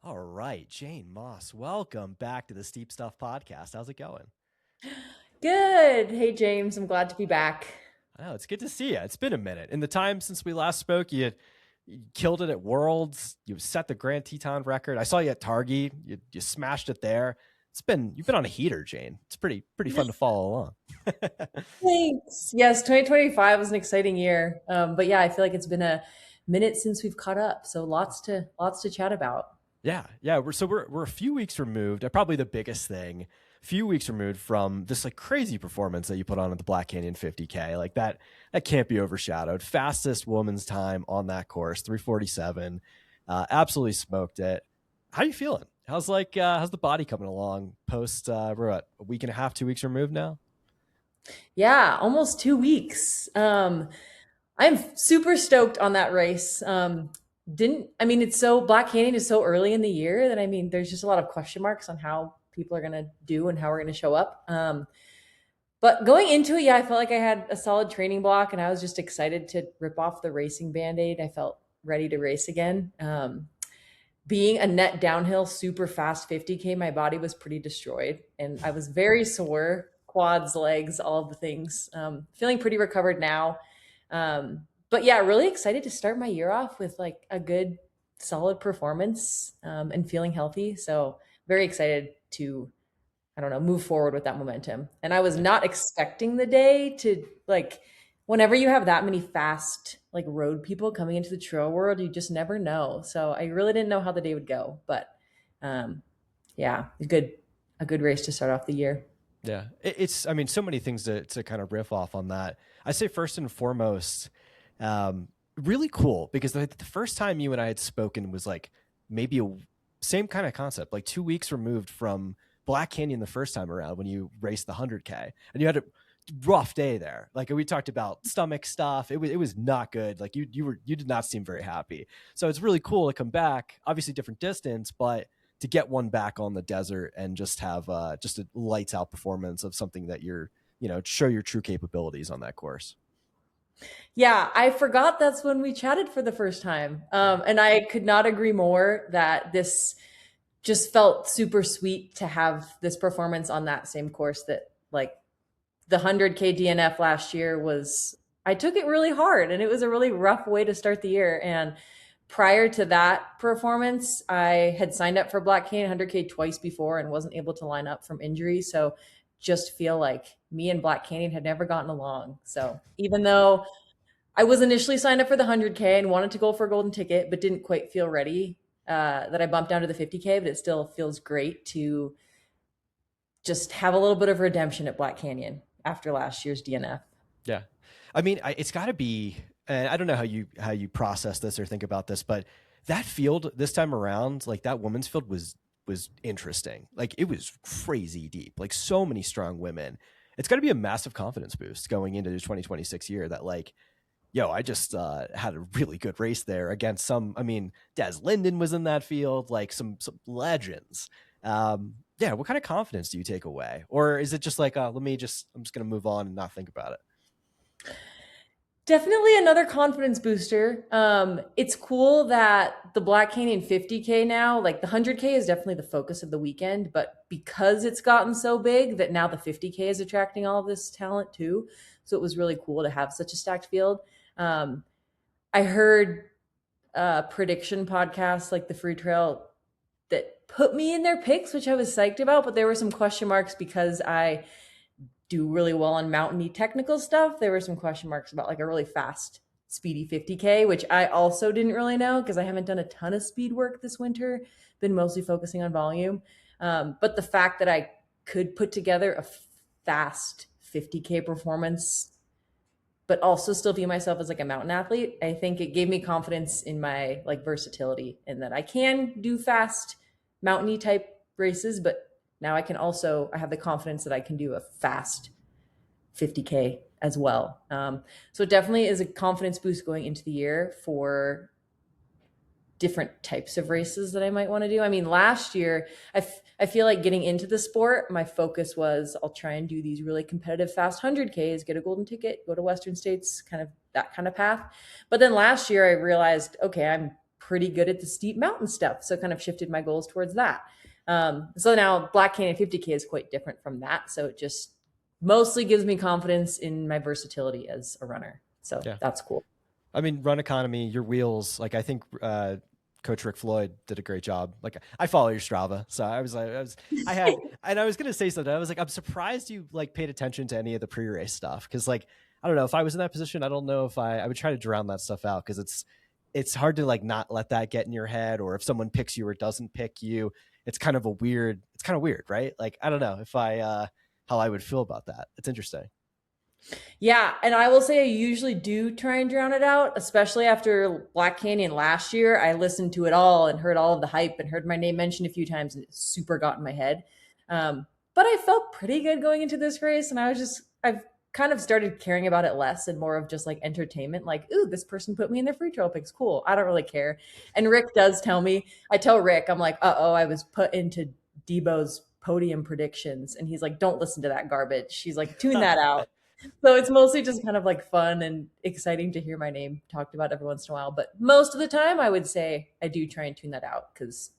All right, Jane Moss, welcome back to the Steep Stuff podcast. How's it going? Good. Hey, James. I'm glad to be back. I know it's good to see you. It's been a minute. In the time since we last spoke, you killed it at Worlds. You set the Grand Teton record. I saw you at Targi. You smashed it there. You've been on a heater, Jane. It's pretty fun to follow along. Thanks. Yes, 2025 was an exciting year. But yeah, I feel like it's been a minute since we've caught up. So lots to chat about. Yeah. We're a few weeks removed. Probably the biggest thing. Few weeks removed from this like crazy performance that you put on at the Black Canyon 50K. Like that can't be overshadowed. Fastest woman's time on that course, 3:47. Absolutely smoked it. How are you feeling? How's the body coming along post we're at a week and a half, 2 weeks removed now? Yeah, almost 2 weeks. I'm super stoked on that race. Didn't I mean it's so Black Canyon is so early in the year that there's just a lot of question marks on how people are gonna do and how we're gonna show up. But going into it, yeah, I felt like I had a solid training block and I was just excited to rip off the racing band-aid. I felt ready to race again. Being a net downhill, super fast 50K, my body was pretty destroyed and I was very sore, quads, legs, all of the things. Feeling pretty recovered now. But yeah, really excited to start my year off with like a good, solid performance and feeling healthy. So very excited to I don't know, move forward with that momentum. And I was Yeah. not expecting the day to like whenever you have that many fast like road people coming into the trail world, you just never know. So I really didn't know how the day would go, but um yeah, a good race to start off the year. Yeah. I mean, so many things to kind of riff off on that. I say first and foremost, really cool because the first time you and I had spoken was like maybe a same kind of concept, like 2 weeks removed from Black Canyon the first time around when you raced the 100K and you had a rough day there. Like we talked about stomach stuff. It was not good. Like you did not seem very happy. So it's really cool to come back, obviously different distance, but to get one back on the desert and just have just a lights out performance of something that show your true capabilities on that course. Yeah, I forgot that's when we chatted for the first time. And I could not agree more that this just felt super sweet to have this performance on that same course that like the 100K DNF last year was I took it really hard and it was a really rough way to start the year. And prior to that performance, I had signed up for Black Canyon 100K twice before and wasn't able to line up from injury. So just feel like me and Black Canyon had never gotten along. So even though I was initially signed up for the 100K and wanted to go for a golden ticket, but didn't quite feel ready, that I bumped down to the 50K, but it still feels great to just have a little bit of redemption at Black Canyon after last year's DNF. Yeah. I mean, it's got to be, and I don't know how you process this or think about this, but that field this time around, like that women's field was interesting. Like it was crazy deep. Like so many strong women. It's got to be a massive confidence boost going into the 2026 year that like, yo, I just had a really good race there against some. I mean, Des Linden was in that field, like some legends. Yeah, what kind of confidence do you take away, or is it just like, I'm just gonna move on and not think about it? Definitely another confidence booster. It's cool that the Black Canyon 50K now, like the 100K is definitely the focus of the weekend, but because it's gotten so big that now the 50K is attracting all of this talent too. So it was really cool to have such a stacked field. Um, I heard prediction podcasts like the Free Trail that put me in their picks, which I was psyched about, but there were some question marks because I do really well on mountainy technical stuff. There were some question marks about like a really fast, speedy 50K, which I also didn't really know because I haven't done a ton of speed work this winter, been mostly focusing on volume. But the fact that I could put together a fast 50K performance, but also still view myself as like a mountain athlete, I think it gave me confidence in my like versatility and that I can do fast mountainy type races, but now I have the confidence that I can do a fast 50K as well. So it definitely is a confidence boost going into the year for different types of races that I might want to do. I mean, last year, I feel like getting into the sport, my focus was I'll try and do these really competitive fast 100Ks, get a golden ticket, go to Western States, kind of that kind of path. But then last year, I realized, okay, I'm pretty good at the steep mountain stuff. So kind of shifted my goals towards that. So now Black Canyon 50K is quite different from that. So it just mostly gives me confidence in my versatility as a runner. So Yeah. that's cool. I mean, run economy, your wheels, like I think Coach Rick Floyd did a great job. Like I follow your Strava, so I was gonna say something. I was like, I'm surprised you like paid attention to any of the pre-race stuff because like I don't know if I was in that position, I don't know if I would try to drown that stuff out because it's hard to like not let that get in your head, or if someone picks you or doesn't pick you, it's kind of weird, right? Like I don't know if I how I would feel about that. It's interesting. Yeah, and I will say I usually do try and drown it out, especially after Black Canyon last year. I listened to it all and heard all of the hype and heard my name mentioned a few times, and it super got in my head. But I felt pretty good going into this race, and I've kind of started caring about it less and more of just like entertainment. Like, ooh, this person put me in their free trail picks. Cool. I don't really care. And Rick does tell me. I tell Rick, I'm like, I was put into Debo's podium predictions, and he's like, don't listen to that garbage. He's like, tune that out. So it's mostly just kind of like fun and exciting to hear my name talked about every once in a while. But most of the time, I would say I do try and tune that out because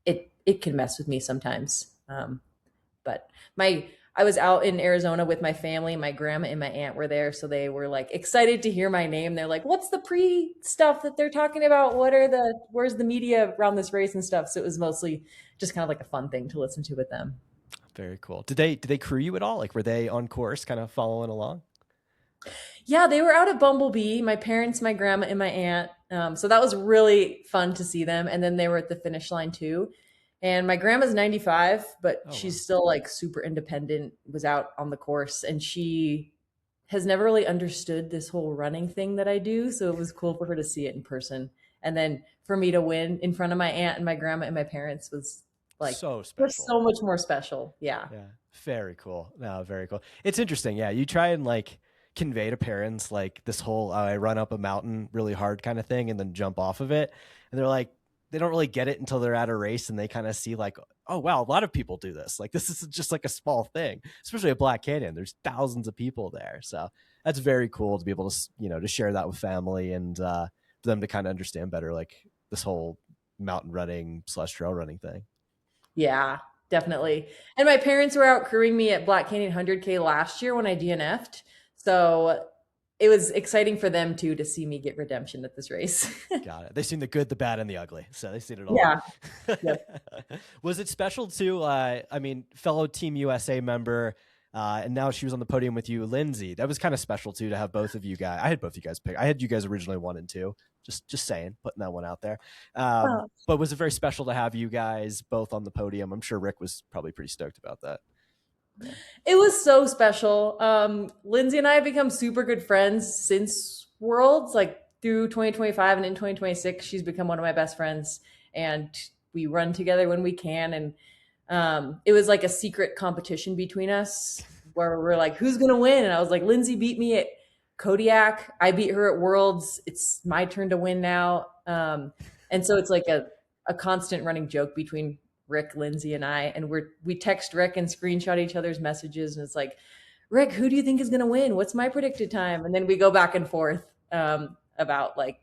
it can mess with me sometimes. But I was out in Arizona with my family. My grandma and my aunt were there, so they were like excited to hear my name. They're like, "What's the pre stuff that they're talking about? Where's the media around this race and stuff?" So it was mostly just kind of like a fun thing to listen to with them. Very cool. Did they crew you at all? Like were they on course, kind of following along? Yeah, they were out at Bumblebee, my parents, my grandma, and my aunt. So that was really fun to see them. And then they were at the finish line too. And my grandma's 95, but Oh wow. she's still like super independent, was out on the course, and she has never really understood this whole running thing that I do. So it was cool for her to see it in person. And then for me to win in front of my aunt and my grandma and my parents was like So just special. so much more special. Yeah. Yeah. Very cool. No, very cool. It's interesting. Yeah. You try and like convey to parents like this whole I run up a mountain really hard kind of thing and then jump off of it. And they're like, they don't really get it until they're at a race and they kind of see like, oh wow, a lot of people do this. Like this is just like a small thing, especially at Black Canyon. There's thousands of people there. So that's very cool to be able to, to share that with family and for them to kind of understand better, like this whole mountain running / trail running thing. Yeah, definitely. And my parents were out crewing me at Black Canyon 100K last year when I DNF'd. So it was exciting for them too to see me get redemption at this race. Got it. They've seen the good, the bad, and the ugly. So they've seen it all. Yeah. Yep. Was it special to, I mean, fellow Team USA member, and now she was on the podium with you, Lindsay. That was kind of special too to have both of you guys. I had both of you guys pick. I had you guys originally 1 and 2. Just saying, putting that one out there. Oh. But was it very special to have you guys both on the podium? I'm sure Rick was probably pretty stoked about that. It was so special. Lindsay and I have become super good friends since Worlds, like through 2025 and in 2026. She's become one of my best friends, and we run together when we can. And it was like a secret competition between us where we're like, who's going to win? And I was like, Lindsay beat me at Kodiak. I beat her at Worlds. It's my turn to win now. And so it's like a constant running joke between Rick, Lindsay, and I, and we text Rick and screenshot each other's messages, and it's like, Rick, who do you think is going to win? What's my predicted time? And then we go back and forth about like,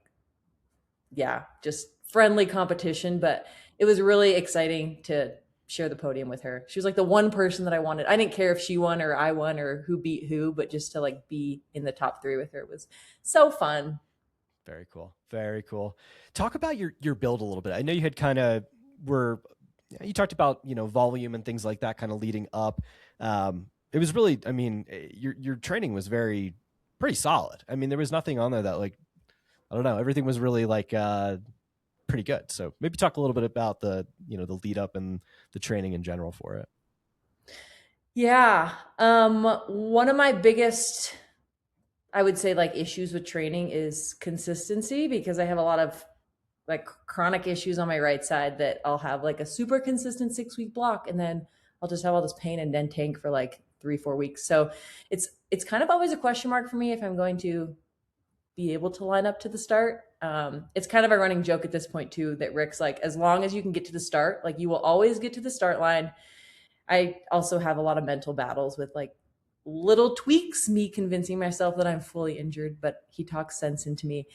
yeah, just friendly competition. But it was really exciting to share the podium with her. She was like the one person that I wanted. I didn't care if she won or I won or who beat who, but just to like be in the top 3 with her was so fun. Very cool. Very cool. Talk about your build a little bit. I know you had kind of you talked about, volume and things like that kind of leading up. It was really, I mean, your training was pretty solid. I mean, there was nothing on there that like, I don't know, everything was really like pretty good. So maybe talk a little bit about the lead up and the training in general for it. Yeah. One of my biggest, I would say, like issues with training is consistency, because I have a lot of like chronic issues on my right side that I'll have like a super consistent 6-week block, and then I'll just have all this pain and then tank for like 3-4 weeks. So it's kind of always a question mark for me if I'm going to be able to line up to the start. It's kind of a running joke at this point too, that Rick's like, as long as you can get to the start, like you will always get to the start line. I also have a lot of mental battles with like little tweaks, me convincing myself that I'm fully injured, but he talks sense into me.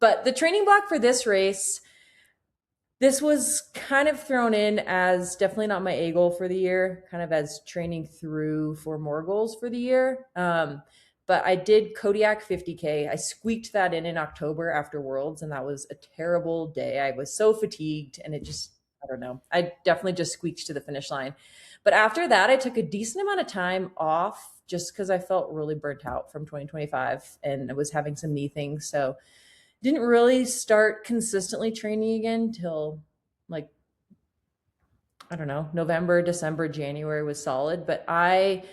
But the training block for this race, this was kind of thrown in as definitely not my A goal for the year, kind of as training through for more goals for the year. But I did Kodiak 50K. I squeaked that in October after Worlds, and that was a terrible day. I was so fatigued, and it just, I don't know. I definitely just squeaked to the finish line. But after that, I took a decent amount of time off just because I felt really burnt out from 2025 and I was having some knee things. So didn't really start consistently training again till like, I don't know, November, December, January was solid. But I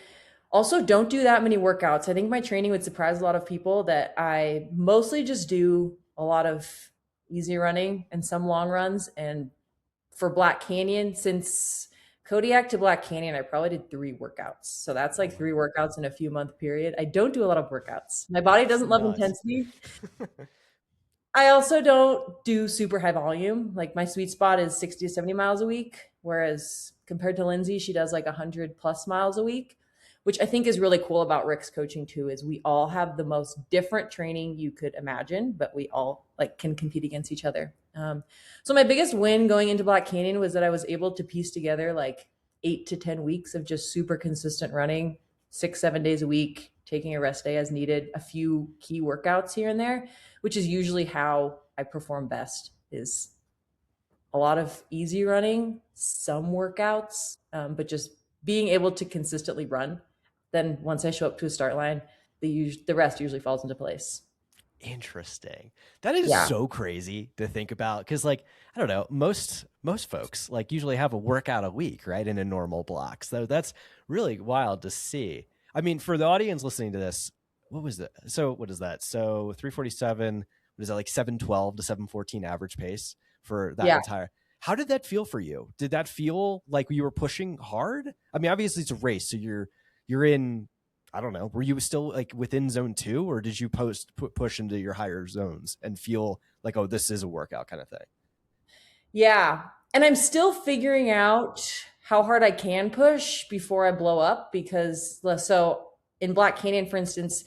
also don't do that many workouts. I think my training would surprise a lot of people that I mostly just do a lot of easy running and some long runs. And for Black Canyon, since Kodiak to Black Canyon, I probably did 3 workouts. So that's like 3 workouts in a few month period. I don't do a lot of workouts. My body That's doesn't love nuts. intensity. I also don't do super high volume. Like my sweet spot is 60 to 70 miles a week, whereas compared to Lindsay, she does like 100 plus miles a week, which I think is really cool about Rick's coaching too, is we all have the most different training you could imagine, but we all like can compete against each other. So my biggest win going into Black Canyon was that I was able to piece together like 8 to 10 weeks of just super consistent running, 6, 7 days a week, taking a rest day as needed, a few key workouts here and there, which is usually how I perform best, is a lot of easy running, some workouts, but just being able to consistently run. Then once I show up to a start line, the rest usually falls into place. Interesting. That is Yeah. so crazy to think about because, like, I don't know, most folks like usually have a workout a week, right, in a normal block. So that's really wild to see. I mean, for the audience listening to this, what was that? So what is that? So 347. What is that, like 712 to 714 average pace for that Yeah. entire? How did that feel for you? Did that feel like you were pushing hard? I mean, obviously it's a race, so you're in, I don't know. Were you still like within zone 2, or did you push into your higher zones and feel like, oh, this is a workout kind of thing? Yeah. And I'm still figuring out how hard I can push before I blow up because so in Black Canyon, for instance,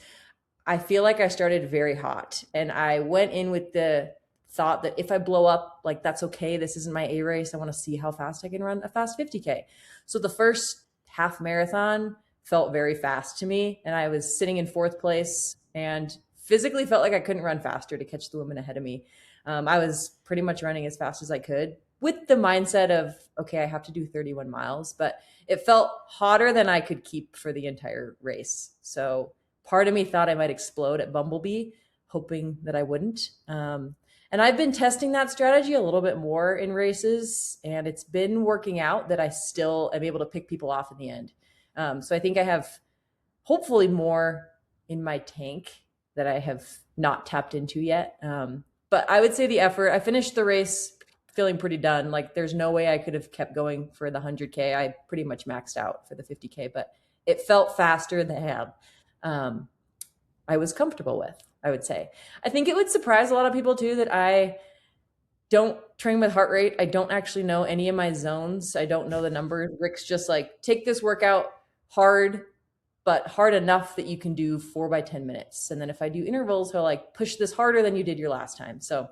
I feel like I started very hot and I went in with the thought that if I blow up, like that's okay. This isn't my A race. I want to see how fast I can run a fast 50K. So the first half marathon felt very fast to me. And I was sitting in 4th place and physically felt like I couldn't run faster to catch the woman ahead of me. I was pretty much running as fast as I could with the mindset of, okay, I have to do 31 miles, but it felt hotter than I could keep for the entire race. So part of me thought I might explode at Bumblebee, hoping that I wouldn't. And I've been testing that strategy a little bit more in races, and it's been working out that I still am able to pick people off in the end. So I think I have hopefully more in my tank that I have not tapped into yet. But I would say the effort, I finished the race feeling pretty done. Like there's no way I could have kept going for the 100K. I pretty much maxed out for the 50K, but it felt faster than I was comfortable with, I would say. I think it would surprise a lot of people too that I don't train with heart rate. I don't actually know any of my zones. I don't know the number. Rick's just like, take this workout hard, but hard enough that you can do 4 by 10 minutes. And then if I do intervals, he'll like push this harder than you did your last time. So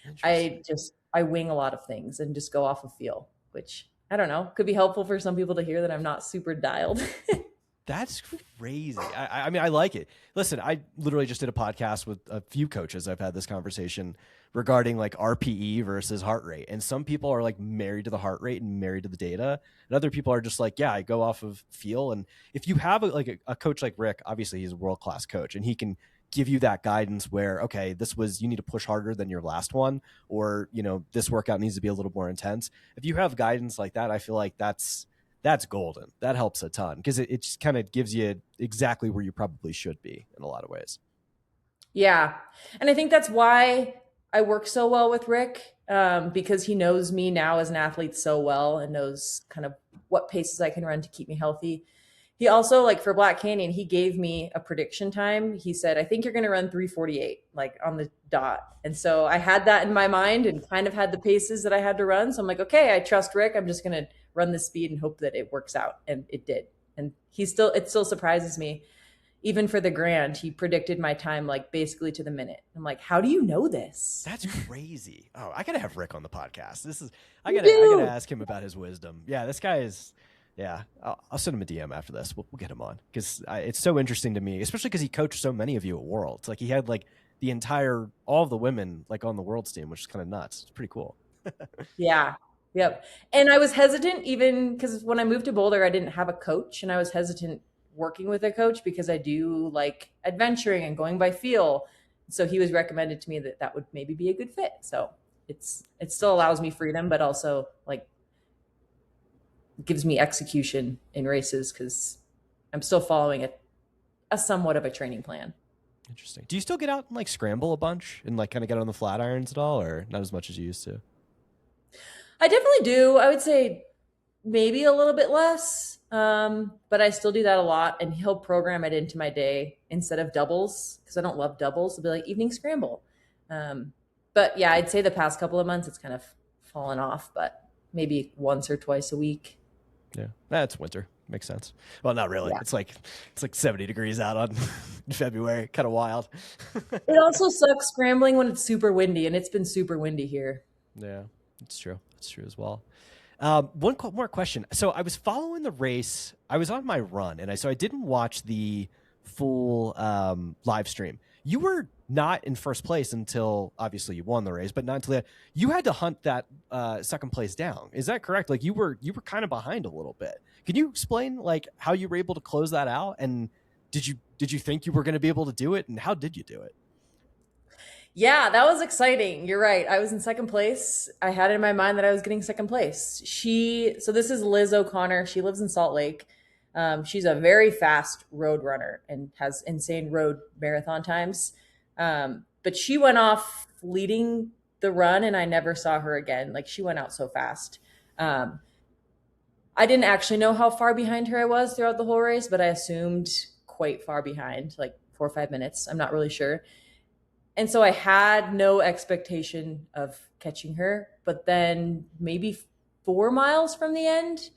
Interesting. I wing a lot of things and just go off of feel, which I don't know, could be helpful for some people to hear that I'm not super dialed. That's crazy. I mean, I like it. Listen, I literally just did a podcast with a few coaches. I've had this conversation regarding like RPE versus heart rate. And some people are like married to the heart rate and married to the data. And other people are just like, yeah, I go off of feel. And if you have a coach like Rick, obviously he's a world-class coach and he can give you that guidance where, okay, you need to push harder than your last one, or, this workout needs to be a little more intense. If you have guidance like that, I feel like that's golden. That helps a ton because it just kind of gives you exactly where you probably should be in a lot of ways. Yeah. And I think that's why I work so well with Rick, because he knows me now as an athlete so well and knows kind of what paces I can run to keep me healthy. He also, like for Black Canyon, he gave me a prediction time. He said, I think you're going to run 3:48, like on the dot. And so I had that in my mind and kind of had the paces that I had to run. So I'm like, okay, I trust Rick. I'm just going to run the speed and hope that it works out. And it did. And it still surprises me even for the Grand, he predicted my time like basically to the minute. I'm like, how do you know this? That's crazy. Oh, I gotta have Rick on the podcast. You I gotta do. ask him about his wisdom. Yeah, this guy is. Yeah, I'll send him a DM after this. We'll get him on because it's so interesting to me, especially because he coached so many of you at Worlds. Like he had like all of the women like on the Worlds team, which is kind of nuts. It's pretty cool. Yeah. Yep. And I was hesitant even because when I moved to Boulder, I didn't have a coach and I was hesitant working with a coach because I do like adventuring and going by feel. So he was recommended to me that that would maybe be a good fit. So it still allows me freedom, but also like gives me execution in races because I'm still following a somewhat of a training plan. Interesting. Do you still get out and like scramble a bunch and like kind of get on the flat irons at all, or not as much as you used to? I definitely do. I would say maybe a little bit less, but I still do that a lot. And he'll program it into my day instead of doubles because I don't love doubles. It'll be like evening scramble. But yeah, I'd say the past couple of months it's kind of fallen off, but maybe once or twice a week. Yeah, that's winter. Makes sense. Well, not really. Yeah. It's like 70 degrees out on in February. Kind of wild. It also sucks scrambling when it's super windy, and it's been super windy here. Yeah, it's true. It's true as well. More question. So I was following the race. I was on my run, and so I didn't watch the full live stream. You were not in first place until obviously you won the race, but not until you had to hunt that second place down. Is that correct? Like you were kind of behind a little bit. Can you explain like how you were able to close that out? And did you think you were going to be able to do it? And how did you do it? Yeah, that was exciting. You're right. I was in second place. I had in my mind that I was getting second place. So this is Liz O'Connor. She lives in Salt Lake. She's a very fast road runner and has insane road marathon times. But she went off leading the run and I never saw her again. Like she went out so fast. I didn't actually know how far behind her I was throughout the whole race, but I assumed quite far behind, like 4 or 5 minutes. I'm not really sure. And so I had no expectation of catching her. But then maybe 4 miles from the end,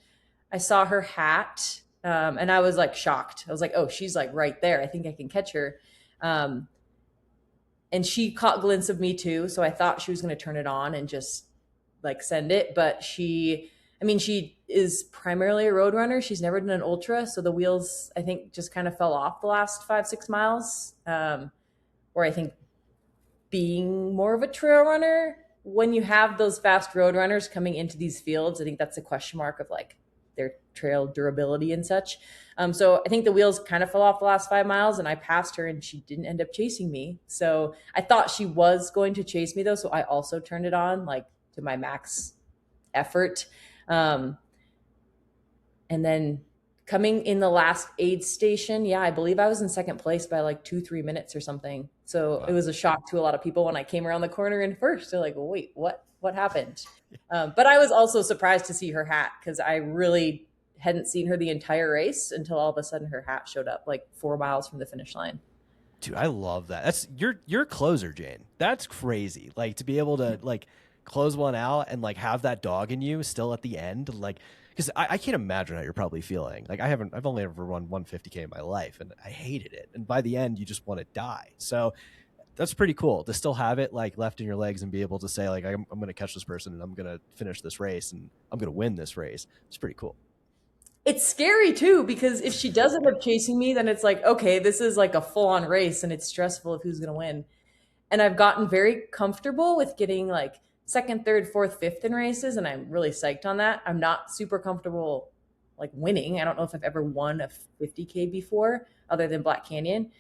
I saw her hat. And I was like shocked. I was like, oh, she's like right there. I think I can catch her. And she caught glimpse of me too. So I thought she was going to turn it on and just like send it. But she is primarily a road runner. She's never done an ultra. So the wheels, I think, just kind of fell off the last 5-6 miles. Where I think being more of a trail runner, when you have those fast road runners coming into these fields, I think that's a question mark of like their trail durability and such. So I think the wheels kind of fell off the last 5 miles and I passed her and she didn't end up chasing me. So I thought she was going to chase me though. So I also turned it on like to my max effort. And then coming in the last aid station, yeah, I believe I was in second place by like 2-3 minutes or something. So It was a shock to a lot of people when I came around the corner in first. They're like, wait, what happened? But I was also surprised to see her hat because I really hadn't seen her the entire race until all of a sudden her hat showed up like 4 miles from the finish line. Dude, I love that. That's you're a closer, Jane. That's crazy. Like to be able to like close one out and like have that dog in you still at the end, like because I can't imagine how you're probably feeling. Like I've only ever run 150K in my life and I hated it. And by the end, you just want to die. So that's pretty cool to still have it like left in your legs and be able to say like I'm going to catch this person and I'm going to finish this race and I'm going to win this race. It's pretty cool. It's scary too because if she does end up chasing me, then it's like, okay, this is like a full-on race and it's stressful of who's going to win. And I've gotten very comfortable with getting like second, third, fourth, fifth in races, and I'm really psyched on that. I'm not super comfortable like winning. I don't know if I've ever won a 50K before other than Black Canyon.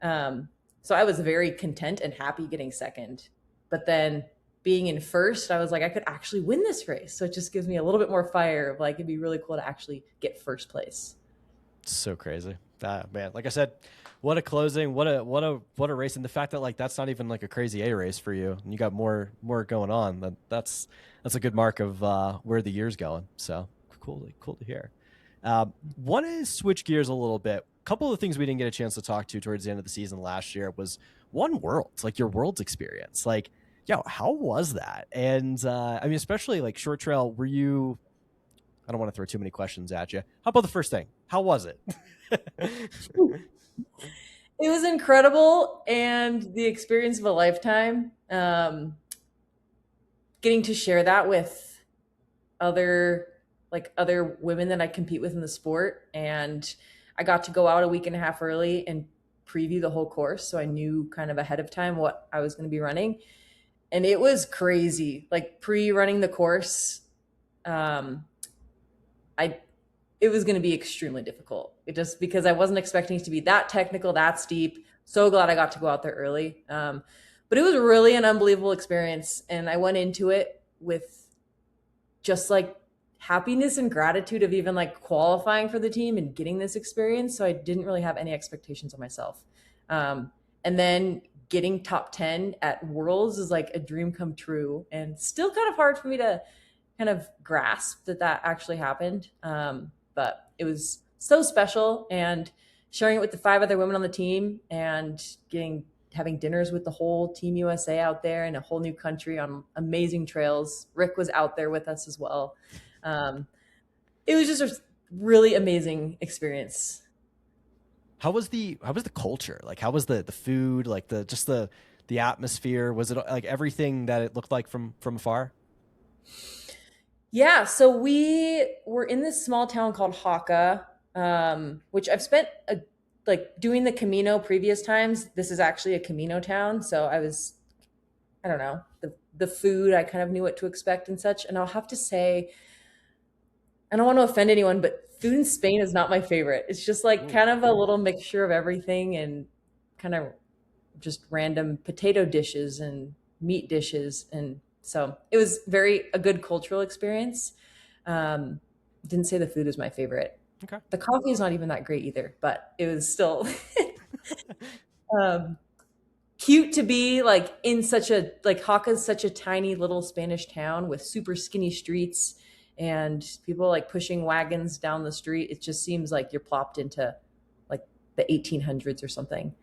So I was very content and happy getting second. But then being in first, I was like, I could actually win this race. So it just gives me a little bit more fire of like, it'd be really cool to actually get first place. So crazy. Man, like I said, what a closing, what a race. And the fact that like that's not even like a crazy A race for you and you got more going on, that's a good mark of where the year's going. So cool to hear. Want to switch gears a little bit. A couple of things we didn't get a chance to talk to towards the end of the season last year was one Worlds, like your Worlds experience. Like, yeah, how was that? And I mean, especially like short trail, were you, I don't want to throw too many questions at you. How about the first thing? How was it? It was incredible and the experience of a lifetime. Getting to share that with other other women that I compete with in the sport, and I got to go out a week and a half early and preview the whole course, so I knew kind of ahead of time what I was going to be running, and it was crazy. Like pre-running the course, um, I it was going to be extremely difficult. It just because I wasn't expecting it to be that technical, that steep. So glad I got to go out there early. But it was really an unbelievable experience. And I went into it with just like happiness and gratitude of even like qualifying for the team and getting this experience. So I didn't really have any expectations of myself. And then getting top 10 at Worlds is like a dream come true and still kind of hard for me to kind of grasp that that actually happened. But it was so special, and sharing it with the 5 other women on the team and getting having dinners with the whole Team USA out there in a whole new country on amazing trails. Rick was out there with us as well. Um, it was just a really amazing experience. How was the culture? Like how was the food, like the atmosphere? Was it like everything that it looked like from afar? Yeah, so we were in this small town called Haka, which I've spent like doing the Camino previous times. This is actually a Camino town, so I don't know, the food, I kind of knew what to expect and such. And I'll have to say, I don't want to offend anyone, but food in Spain is not my favorite. It's just like Ooh. kind of a little mixture of everything and kind of just random potato dishes and meat dishes. And so it was very a good cultural experience. Um, didn't say the food was my favorite. Okay. The coffee is not even that great either, but it was still um, cute to be like in such a like Haka's such a tiny little Spanish town with super skinny streets and people like pushing wagons down the street. It just seems like you're plopped into like the 1800s or something,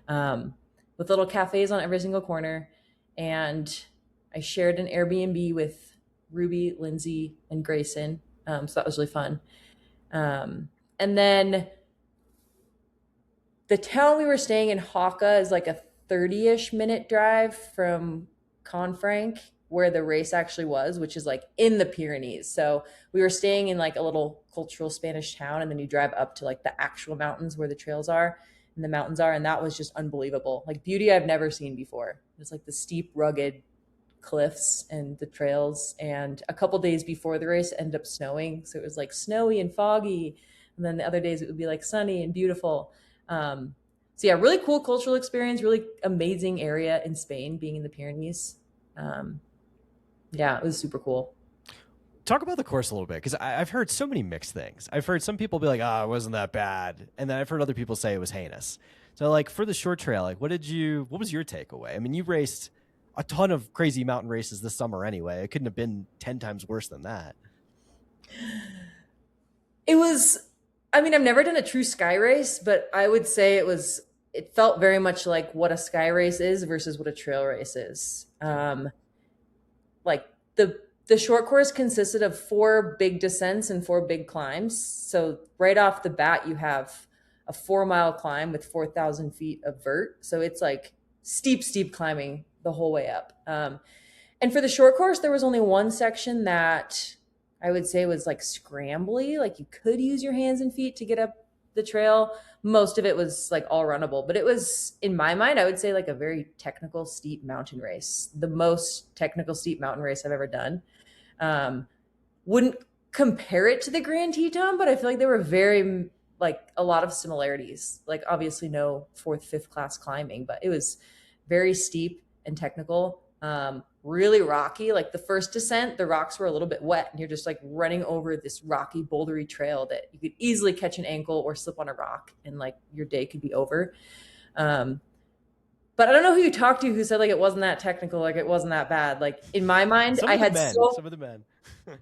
um, with little cafes on every single corner. And I shared an Airbnb with Ruby, Lindsay, and Grayson, so that was really fun. And then the town we were staying in, Haka, is like a 30-ish minute drive from Confranc, where the race actually was, which is like in the Pyrenees. So we were staying in like a little cultural Spanish town, and then you drive up to like the actual mountains where the trails are and the mountains are. And that was just unbelievable. Like beauty I've never seen before. It's like the steep, rugged cliffs and the trails. And a couple days before the race, it ended up snowing. So it was like snowy and foggy. And then the other days it would be like sunny and beautiful. Um, so yeah, really cool cultural experience, really amazing area in Spain, being in the Pyrenees. Um, yeah, it was super cool. Talk about the course a little bit because I've heard so many mixed things. I've heard some people be like, "Ah, oh, it wasn't that bad," and then I've heard other people say it was heinous. So, like for the short trail, like what was your takeaway? I mean, you raced a ton of crazy mountain races this summer anyway. It couldn't have been 10 times worse than that. It was, I mean, I've never done a true sky race, but I would say it felt very much like what a sky race is versus what a trail race is. Okay. Like the short course consisted of 4 big descents and 4 big climbs. So right off the bat, you have a 4 mile climb with 4,000 feet of vert. So it's like steep, steep climbing the whole way up. And for the short course, there was only one section that I would say was like scrambly, like you could use your hands and feet to get up the trail. Most of it was like all runnable, but it was, in my mind, I would say like a very technical, steep mountain race, the most technical, steep mountain race I've ever done. Um, wouldn't compare it to the Grand Teton, but I feel like there were very like a lot of similarities. Like obviously no fourth, fifth class climbing, but it was very steep and technical. Really rocky. Like the first descent, the rocks were a little bit wet, and you're just like running over this rocky, bouldery trail that you could easily catch an ankle or slip on a rock, and like your day could be over. Um, but I don't know who you talked to who said like it wasn't that technical, like it wasn't that bad. Like in my mind, Some I of the had men, so some of the men.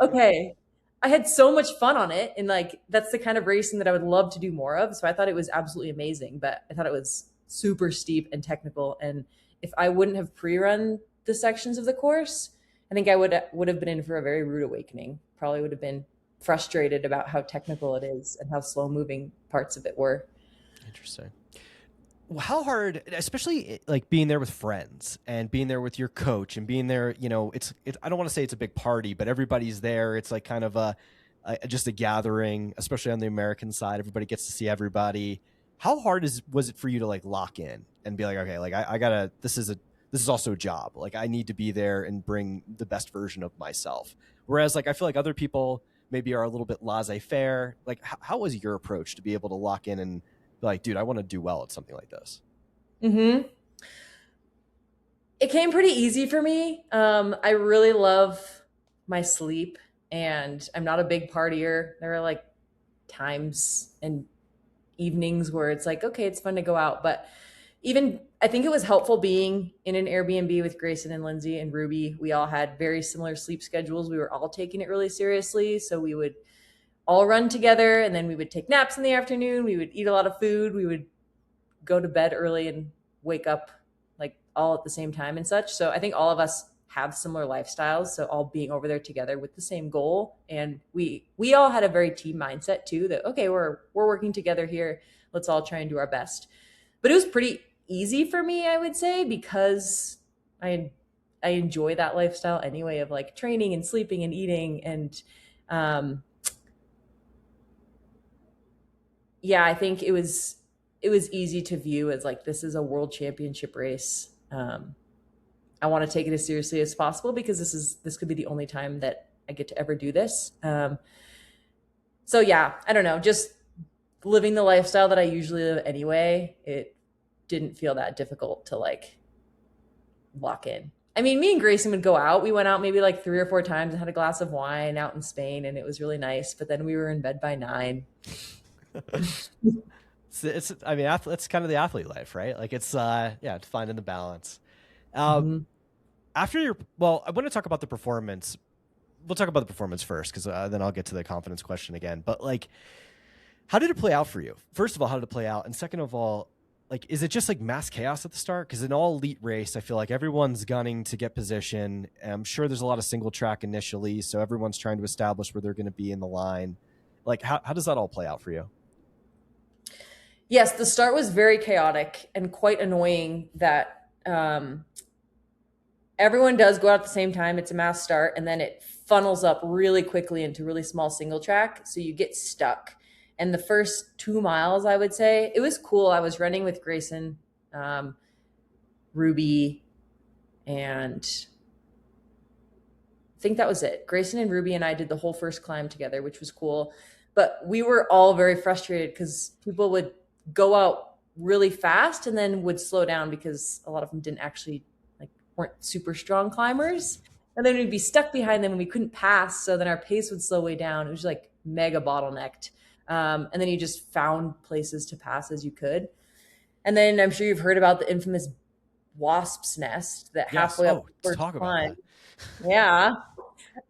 okay. I had so much fun on it, and like that's the kind of racing that I would love to do more of. So I thought it was absolutely amazing, but I thought it was super steep and technical. And if I wouldn't have pre-run the sections of the course, I think I would have been in for a very rude awakening. Probably would have been frustrated about how technical it is and how slow moving parts of it were. Interesting. how hard, especially like being there with friends and being there with your coach and being there, it's I don't want to say it's a big party, but everybody's there. It's like kind of just a gathering, especially on the American side. Everybody gets to see everybody. How hard was it for you to like lock in and be like, okay, like I gotta, this is also a job. Like I need to be there and bring the best version of myself. Whereas like I feel like other people maybe are a little bit laissez-faire. Like how was your approach to be able to lock in and be like, dude, I want to do well at something like this? Mm-hmm. It came pretty easy for me. I really love my sleep, and I'm not a big partier. There are like times and evenings where it's like, okay, it's fun to go out. But even I think it was helpful being in an Airbnb with Grayson and Lindsay and Ruby. We all had very similar sleep schedules. We were all taking it really seriously. So we would all run together, and then we would take naps in the afternoon. We would eat a lot of food. We would go to bed early and wake up like all at the same time and such. So I think all of us have similar lifestyles. So all being over there together with the same goal. And we all had a very team mindset too, that okay, we're working together here. Let's all try and do our best. But it was pretty easy for me, I would say, because I enjoy that lifestyle anyway of like training and sleeping and eating. And yeah, I think it was easy to view as like this is a world championship race. I want to take it as seriously as possible because this could be the only time that I get to ever do this. So yeah, I don't know, just living the lifestyle that I usually live anyway. It didn't feel that difficult to like lock in. I mean, me and Grayson would go out. We went out maybe like 3 or 4 times and had a glass of wine out in Spain, and it was really nice. But then we were in bed by 9. I mean, it's kind of the athlete life, right? Like yeah, it's finding the balance. Uh, Mhm. well, I want to talk about the performance. We'll talk about the performance first, because then I'll get to the confidence question again. But like, how did it play out for you? First of all, how did it play out? And second of all, like, is it just like mass chaos at the start? Because in all elite race, I feel like everyone's gunning to get position. And I'm sure there's a lot of single track initially, so everyone's trying to establish where they're going to be in the line. Like, how does that all play out for you? Yes, the start was very chaotic and quite annoying that everyone does go out at the same time. It's a mass start, and then it funnels up really quickly into really small single track. So you get stuck. And the first 2 miles, I would say, it was cool. I was running with Grayson, um, Ruby, and I think that was it. Grayson and Ruby and I did the whole first climb together, which was cool. But we were all very frustrated because people would go out really fast and then would slow down because a lot of them didn't actually like weren't super strong climbers. And then we'd be stuck behind them and we couldn't pass. So then our pace would slow way down. It was like mega bottlenecked. And then you just found places to pass as you could. And then I'm sure you've heard about the infamous wasp's nest that Yes. halfway up Oh, the to first talk about climb. that. Yeah,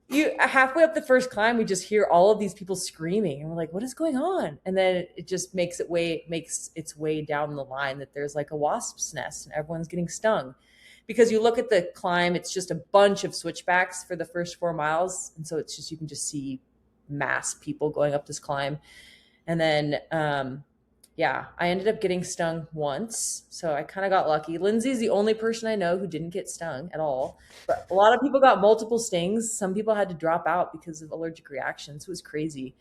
you halfway up the first climb, we just hear all of these people screaming, and we're like, "What is going on?" And then it just makes its way down the line that there's like a wasp's nest, and everyone's getting stung. Because you look at the climb, it's just a bunch of switchbacks for the first 4 miles, and so it's just you can just see mass people going up this climb, and then yeah, I ended up getting stung once, so I kind of got lucky. Lindsay's the only person I know who didn't get stung at all, but a lot of people got multiple stings. Some people had to drop out because of allergic reactions. It was crazy.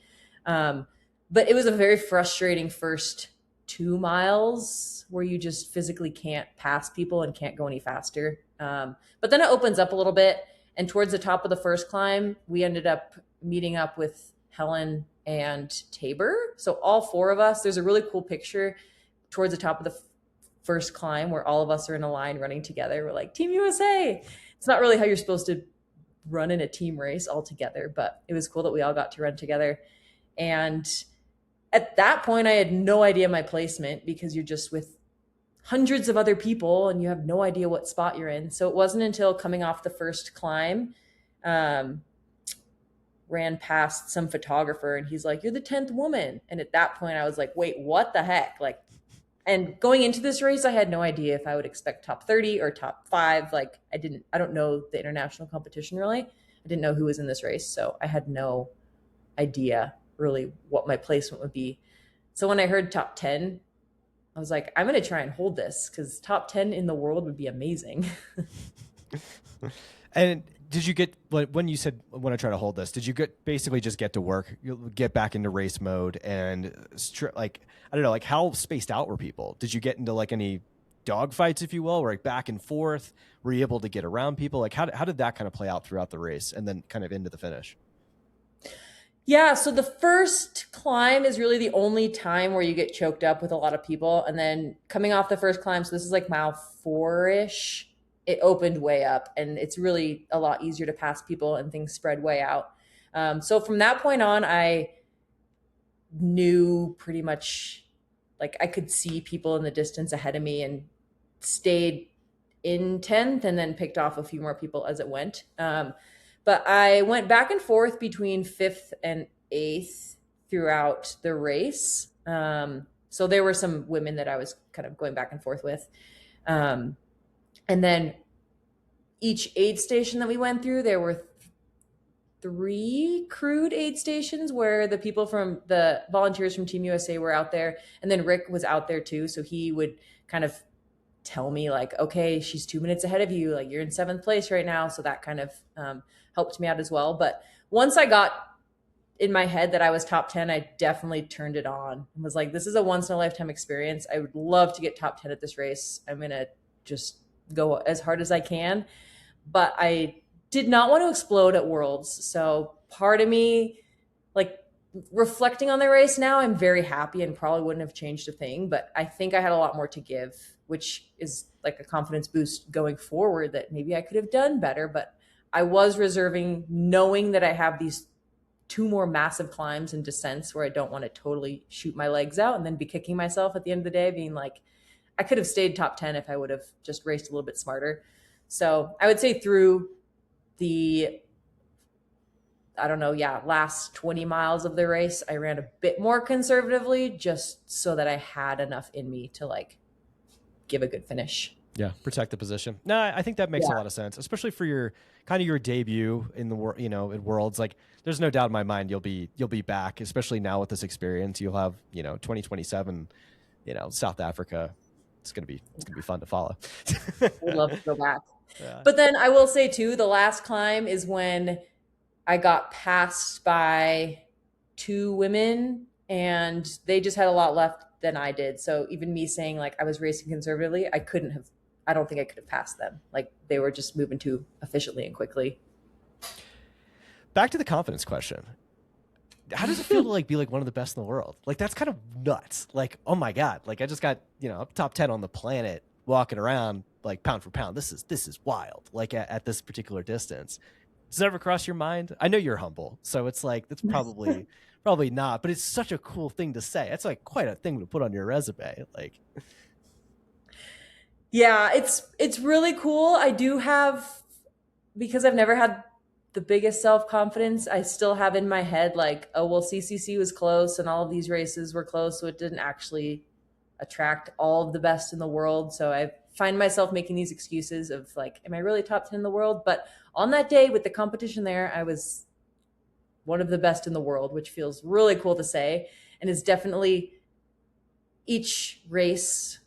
Um, but it was a very frustrating first 2 miles where you just physically can't pass people and can't go any faster. But then it opens up a little bit. And towards the top of the first climb, we ended up meeting up with Helen and Tabor. So all 4 of us, there's a really cool picture towards the top of the first climb where all of us are in a line running together. We're like Team USA. It's not really how you're supposed to run in a team race all together, but it was cool that we all got to run together. And at that point, I had no idea my placement because you're just with hundreds of other people and you have no idea what spot you're in. So it wasn't until coming off the first climb, um, ran past some photographer and he's like, "You're the 10th woman." And at that point, I was like, wait, what the heck? Like, and going into this race, I had no idea if I would expect top 30 or top 5. Like, I don't know the international competition really. I didn't know who was in this race. So I had no idea really what my placement would be. So when I heard top 10, I was like, I'm going to try and hold this because top 10 in the world would be amazing. And did you get, when you said, when I try to hold this, did you basically just get to work, get back into race mode and like, I don't know, like how spaced out were people? Did you get into like any dog fights, if you will, or like back and forth? Were you able to get around people? Like how did that kind of play out throughout the race and then kind of into the finish? Yeah, so the first climb is really the only time where you get choked up with a lot of people. And then coming off the first climb, so this is like mile four-ish, it opened way up and it's really a lot easier to pass people and things spread way out. So from that point on, I knew pretty much, like I could see people in the distance ahead of me and stayed in 10th and then picked off a few more people as it went. But I went back and forth between 5th and 8th throughout the race. So there were some women that I was kind of going back and forth with. And then each aid station that we went through, there were 3 crewed aid stations where the people from the volunteers from Team USA were out there. And then Rick was out there too. So he would kind of tell me like, okay, she's 2 minutes ahead of you. Like you're in 7th place right now. So that kind of helped me out as well. But once I got in my head that I was top 10, I definitely turned it on and was like, this is a once in a lifetime experience. I would love to get top 10 at this race. I'm going to just go as hard as I can. But I did not want to explode at Worlds. So part of me, like reflecting on the race now, I'm very happy and probably wouldn't have changed a thing. But I think I had a lot more to give, which is like a confidence boost going forward that maybe I could have done better. But I was reserving, knowing that I have these 2 more massive climbs and descents where I don't want to totally shoot my legs out and then be kicking myself at the end of the day, being like, I could have stayed top 10 if I would have just raced a little bit smarter. So I would say through the, I don't know, last 20 miles of the race, I ran a bit more conservatively just so that I had enough in me to like give a good finish. Yeah, protect the position. No, I think that makes a lot of sense, especially for your kind of your debut in the world, in Worlds. Like, there's no doubt in my mind you'll be back, especially now with this experience. You'll have 2027, South Africa. It's gonna be fun to follow. I'd love to go back. Yeah. But then I will say too, the last climb is when I got passed by 2 women and they just had a lot left than I did. So even me saying like I was racing conservatively, I don't think I could have passed them. Like they were just moving too efficiently and quickly. Back to the confidence question. How does it feel to like be like one of the best in the world? Like that's kind of nuts. Like, oh my God, like I just got, up top 10 on the planet walking around like pound for pound. This is wild. Like at this particular distance. Does it ever cross your mind? I know you're humble, so it's like that's probably not, but it's such a cool thing to say. It's like quite a thing to put on your resume. Like, yeah, it's really cool. I do have, because I've never had the biggest self-confidence, I still have in my head like, oh well, CCC was close and all of these races were close, so it didn't actually attract all of the best in the world. So I find myself making these excuses of like, am I really top 10 in the world? But on that day with the competition there, I was one of the best in the world, which feels really cool to say. And is definitely each race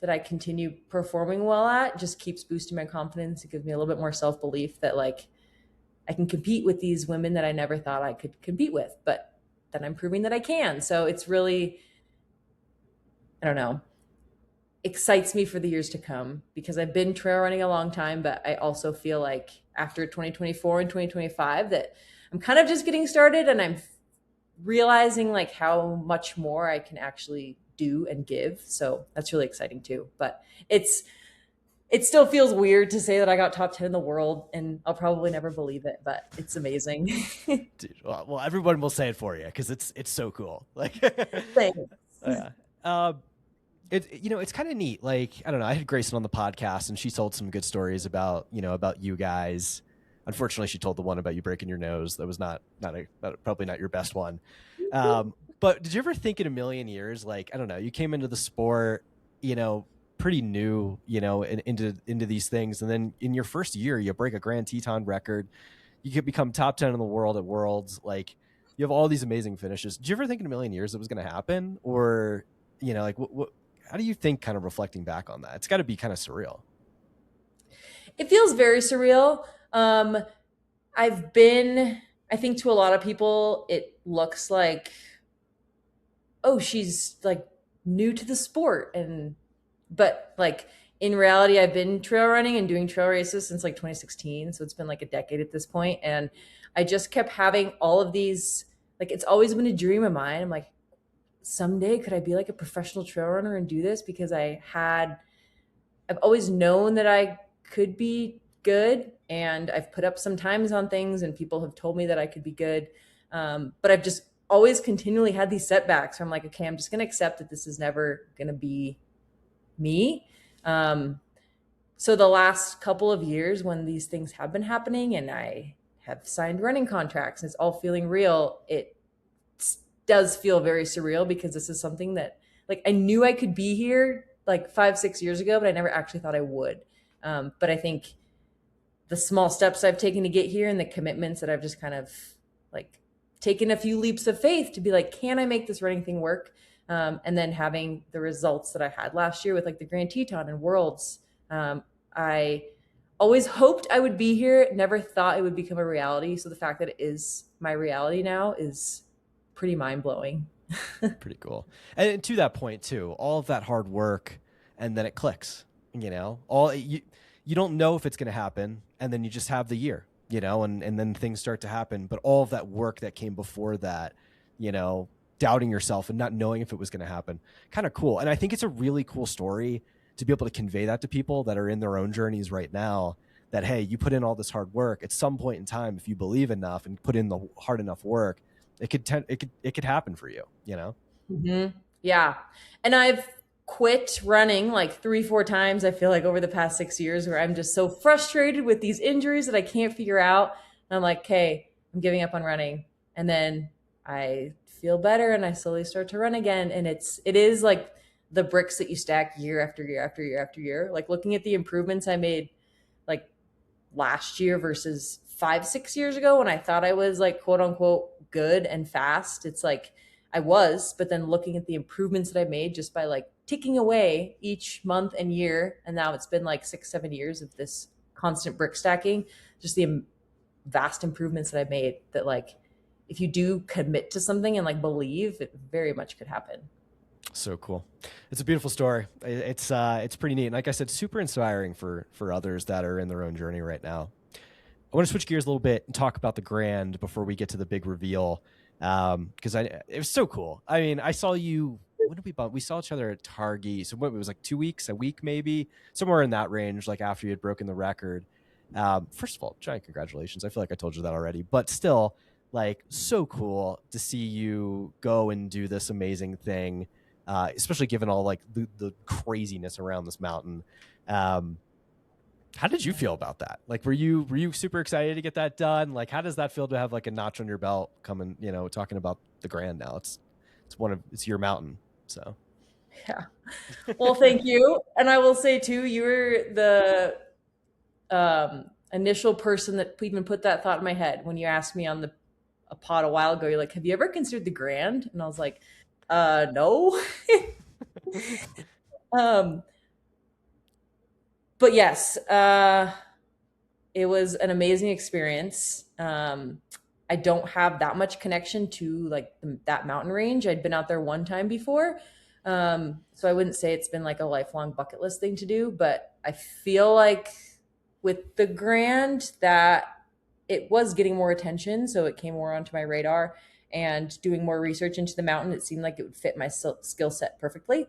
that I continue performing well at just keeps boosting my confidence. It gives me a little bit more self-belief that like I can compete with these women that I never thought I could compete with, but then I'm proving that I can. So it's really, I don't know, excites me for the years to come because I've been trail running a long time, but I also feel like after 2024 and 2025 that I'm kind of just getting started and I'm realizing like how much more I can actually do and give. So that's really exciting too. But it still feels weird to say that I got top 10 in the world and I'll probably never believe it, but it's amazing. dude, well, everyone will say it for you because it's so cool. Like, Thanks. yeah. It's kind of neat. Like, I don't know. I had Grayson on the podcast and she told some good stories about you guys. Unfortunately, she told the one about you breaking your nose. That was probably not your best one. But did you ever think in a million years, like, I don't know, you came into the sport, pretty new, into these things. And then in your first year, you break a Grand Teton record. You could become top 10 in the world at Worlds. Like, you have all these amazing finishes. Did you ever think in a million years it was going to happen? Or, like, what how do you think, kind of reflecting back on that? It's got to be kind of surreal. It feels very surreal. I've been, I think to a lot of people, it looks like, oh, she's like new to the sport. But like in reality, I've been trail running and doing trail races since like 2016. So it's been like a decade at this point. And I just kept having all of these, like, it's always been a dream of mine. I'm like, someday could I be like a professional trail runner and do this? Because I've always known that I could be good, and I've put up some times on things, and people have told me that I could be good. But I've just always continually had these setbacks where I'm like, okay, I'm just going to accept that this is never going to be me. Um, so the last couple of years when these things have been happening and I have signed running contracts and it's all feeling real, it does feel very surreal because this is something that like I knew I could be here like 5, 6 years ago, but I never actually thought I would. But I think the small steps I've taken to get here and the commitments that I've just kind of like taken a few leaps of faith to be like, can I make this running thing work? And then having the results that I had last year with like the Grand Teton and Worlds. I always hoped I would be here, never thought it would become a reality. So the fact that it is my reality now is pretty mind blowing. Pretty cool. And to that point too, all of that hard work, and then it clicks. You know, all you don't know if it's going to happen, and then you just have the year. You know, and then things start to happen. But all of that work that came before that, you know, doubting yourself and not knowing if it was going to happen, kind of cool. And I think it's a really cool story to be able to convey that to people that are in their own journeys right now. That hey, you put in all this hard work. At some point in time, if you believe enough and put in the hard enough work, it could happen for you, you know? Mm-hmm. Yeah. And I've quit running like 3, 4 times, I feel like, over the past 6 years, where I'm just so frustrated with these injuries that I can't figure out. And I'm like, okay, I'm giving up on running. And then I feel better and I slowly start to run again. And it is like the bricks that you stack year after year after year after year. Like looking at the improvements I made like last year versus 5, 6 years ago when I thought I was like quote unquote good and fast. It's like I was, but then looking at the improvements that I made just by like ticking away each month and year, and now it's been like 6, 7 years of this constant brick stacking, just the vast improvements that I've made, that like if you do commit to something and like believe, it very much could happen. So cool. It's a beautiful story. It's pretty neat. And like I said, super inspiring for others that are in their own journey right now. I want to switch gears a little bit and talk about the Grand before we get to the big reveal. Because it was so cool. I mean, I saw you. When did we bump? We saw each other at Targi. So what, it was like 2 weeks, a week maybe, somewhere in that range. Like after you had broken the record. First of all, giant congratulations. I feel like I told you that already, but still, like so cool to see you go and do this amazing thing. Especially given all like the craziness around this mountain. How did you feel about that? Like, were you super excited to get that done? Like, how does that feel to have like a notch on your belt coming, you know, talking about the Grand now? It's your mountain. So, Yeah. Well, thank you. And I will say too, you were the initial person that even put that thought in my head when you asked me on a pod a while ago. You're like, "Have you ever considered the Grand?" And I was like, no." um, but yes, it was an amazing experience. I don't have that much connection to like that mountain range. I'd been out there one time before. So I wouldn't say it's been like a lifelong bucket list thing to do, but I feel like with the Grand that it was getting more attention. So it came more onto my radar, and doing more research into the mountain, it seemed like it would fit my skill set perfectly.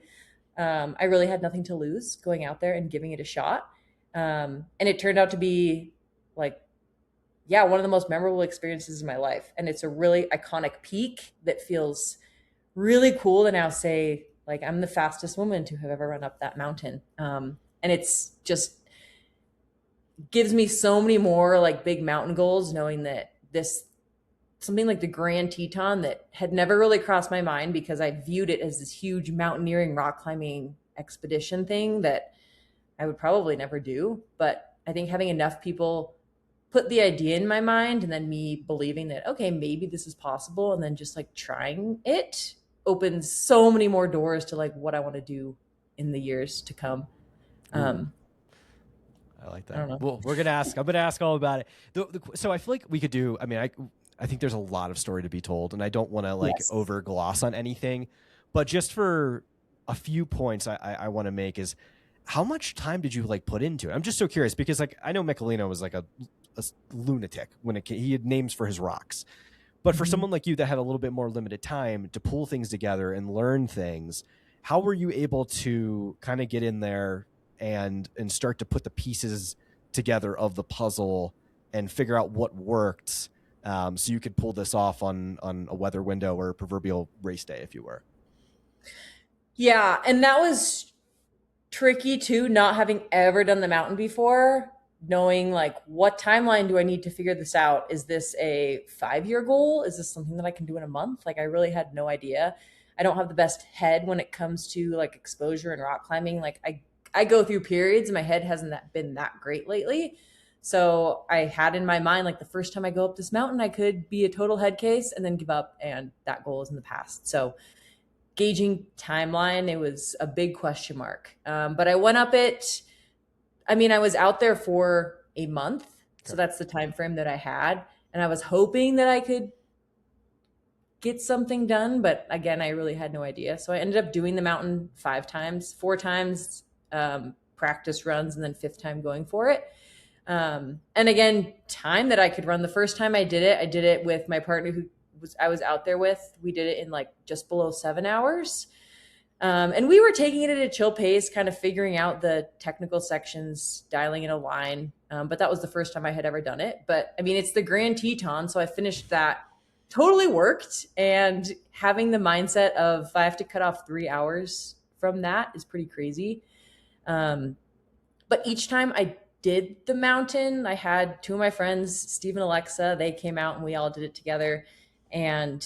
I really had nothing to lose going out there and giving it a shot. And it turned out to be like, yeah, one of the most memorable experiences in my life. And it's a really iconic peak that feels really cool to now say, like, I'm the fastest woman to have ever run up that mountain. And it's just gives me so many more like big mountain goals, knowing that this something like the Grand Teton that had never really crossed my mind because I viewed it as this huge mountaineering rock climbing expedition thing that I would probably never do. But I think having enough people put the idea in my mind, and then me believing that, okay, maybe this is possible, and then just like trying it opens so many more doors to like what I want to do in the years to come. Ooh, Um, I like I that. don't know. Well, we're gonna ask. I'm gonna ask all about it. So I feel like we could do. I mean, I think there's a lot of story to be told, and I don't want to like Yes. over gloss on anything, but just for a few points, I want to make is how much time did you like put into it? I'm just so curious because like I know Michelino was like a lunatic when it came, he had names for his rocks, but for Mhm. someone like you that had a little bit more limited time to pull things together and learn things, how were you able to kind of get in there and start to put the pieces together of the puzzle and figure out what worked, so you could pull this off on a weather window or a proverbial race day, if you were? Yeah, and that was tricky too, not having ever done the mountain before, knowing like what timeline do I need to figure this out? Is this a 5 year goal? Is this something that I can do in a month? Like I really had no idea. I don't have the best head when it comes to like exposure and rock climbing. Like I go through periods. My head hasn't been that great lately. So I had in my mind like the first time I go up this mountain, I could be a total head case and then give up, and that goal is in the past. So gauging timeline, it was a big question mark. But I went up it. I mean, I was out there for a month, so Okay. that's the time frame that I had, and I was hoping that I could get something done. But again, I really had no idea. So I ended up doing the mountain 5 times, 4 times practice runs, and then fifth time going for it. And again, time that I could run. The first time I did it with my partner who I was out there with. We did it in like just below 7 hours. And we were taking it at a chill pace, kind of figuring out the technical sections, dialing in a line. But that was the first time I had ever done it. But I mean, it's the Grand Teton. So I finished that. Totally worked. And having the mindset of I have to cut off 3 hours from that is pretty crazy. Um, but each time I did the mountain, I had two of my friends, Steve and Alexa, they came out and we all did it together. And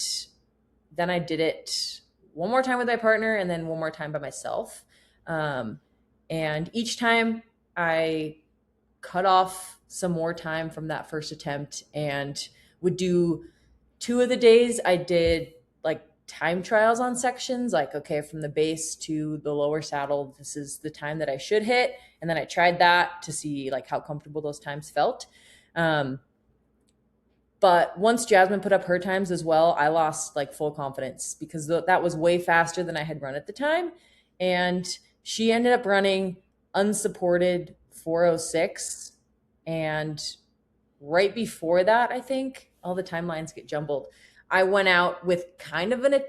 then I did it one more time with my partner and then one more time by myself. Um, and each time I cut off some more time from that first attempt and would do 2 of the days I did like time trials on sections, like, okay, from the base to the lower saddle, this is the time that I should hit. And then I tried that to see like how comfortable those times felt. Um, but once Jasmine put up her times as well, I lost like full confidence because that was way faster than I had run at the time. And she ended up running unsupported 406. And right before that, I think all the timelines get jumbled. I went out with kind of an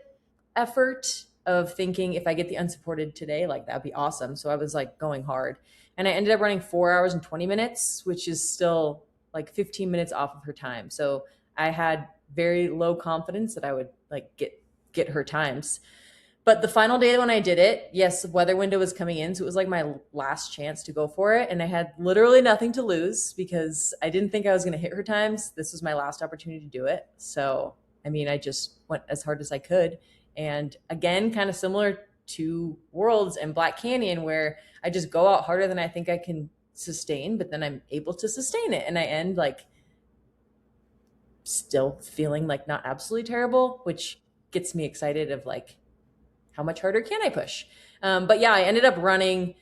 effort of thinking if I get the unsupported today, like that'd be awesome. So I was like going hard. And I ended up running 4 hours and 20 minutes, which is still like 15 minutes off of her time. So I had very low confidence that I would like get her times. But the final day when I did it, yes, the weather window was coming in. So it was like my last chance to go for it. And I had literally nothing to lose because I didn't think I was going to hit her times. This was my last opportunity to do it. So, I mean, I just went as hard as I could. And again, kind of similar to Worlds and Black Canyon, where I just go out harder than I think I can sustain, but then I'm able to sustain it. And I end like still feeling like not absolutely terrible, which gets me excited of like, how much harder can I push? But yeah, I ended up running.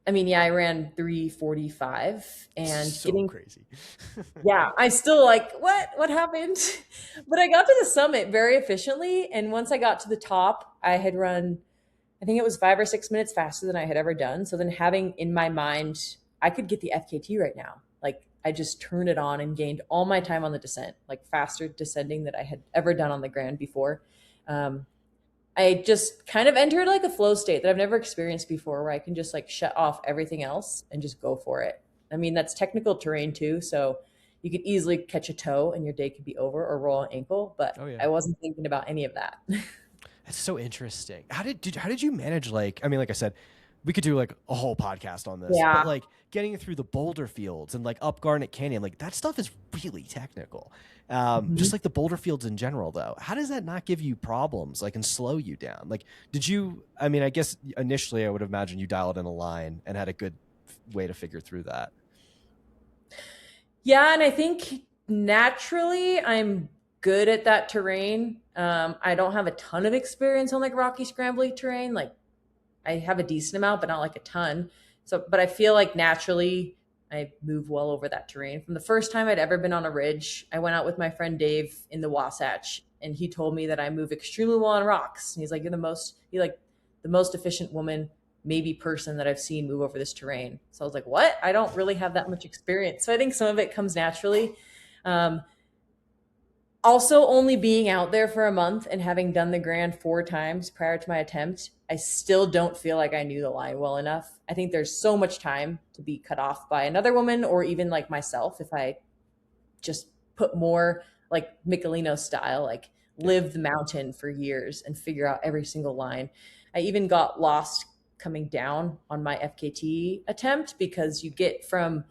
I mean, yeah, I ran 3:45 and So getting, crazy. yeah, I still like, what happened? But I got to the summit very efficiently. And once I got to the top, I had run, I think it was 5 or 6 minutes faster than I had ever done. So then having in my mind, I could get the FKT right now. Like I just turned it on and gained all my time on the descent, like faster descending that I had ever done on the Grand before. Um, I just kind of entered like a flow state that I've never experienced before where I can just like shut off everything else and just go for it. I mean, that's technical terrain too. So you could easily catch a toe and your day could be over or roll an ankle, but Oh yeah. I wasn't thinking about any of that. That's so interesting. How did you manage, like, I mean, like I said, we could do like a whole podcast on this, but Yeah. like getting through the boulder fields and like up Garnet Canyon, like that stuff is really technical. Mhm. Just like the boulder fields in general though. How does that not give you problems like and slow you down? Like did you, I mean, I guess initially I would imagine you dialed in a line and had a good way to figure through that. Yeah. And I think naturally I'm good at that terrain. I don't have a ton of experience on like rocky, scrambly terrain, like I have a decent amount, but not like a ton. So, but I feel like naturally I move well over that terrain. From the first time I'd ever been on a ridge, I went out with my friend Dave in the Wasatch, and he told me that I move extremely well on rocks. And he's like, you're like the most efficient woman, maybe person that I've seen move over this terrain. So I was like, what? I don't really have that much experience. So I think some of it comes naturally. Um, Also, only being out there for a month and having done the Grand 4 times prior to my attempt, I still don't feel like I knew the line well enough. I think there's so much time to be cut off by another woman or even like myself if I just put more like Michelino style, like Yeah. live the mountain for years and figure out every single line. I even got lost coming down on my FKT attempt because you get from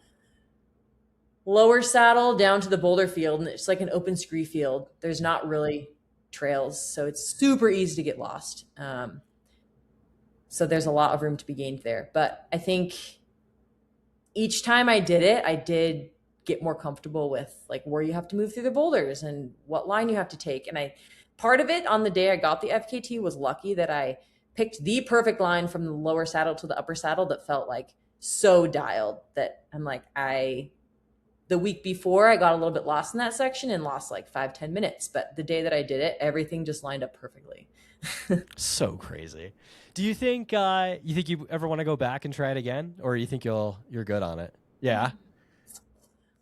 lower saddle down to the boulder field, and it's like an open scree field. There's not really trails, so it's super easy to get lost. So there's a lot of room to be gained there. But I think each time I did it, I did get more comfortable with like where you have to move through the boulders and what line you have to take. And I part of it on the day I got the FKT was lucky that I picked the perfect line from the lower saddle to the upper saddle that felt like so dialed that I'm like, the week before I got a little bit lost in that section and lost like 5-10 minutes. But the day that I did it, everything just lined up perfectly. So crazy. Do you think you ever want to go back and try it again, or you think you're good on it? Yeah.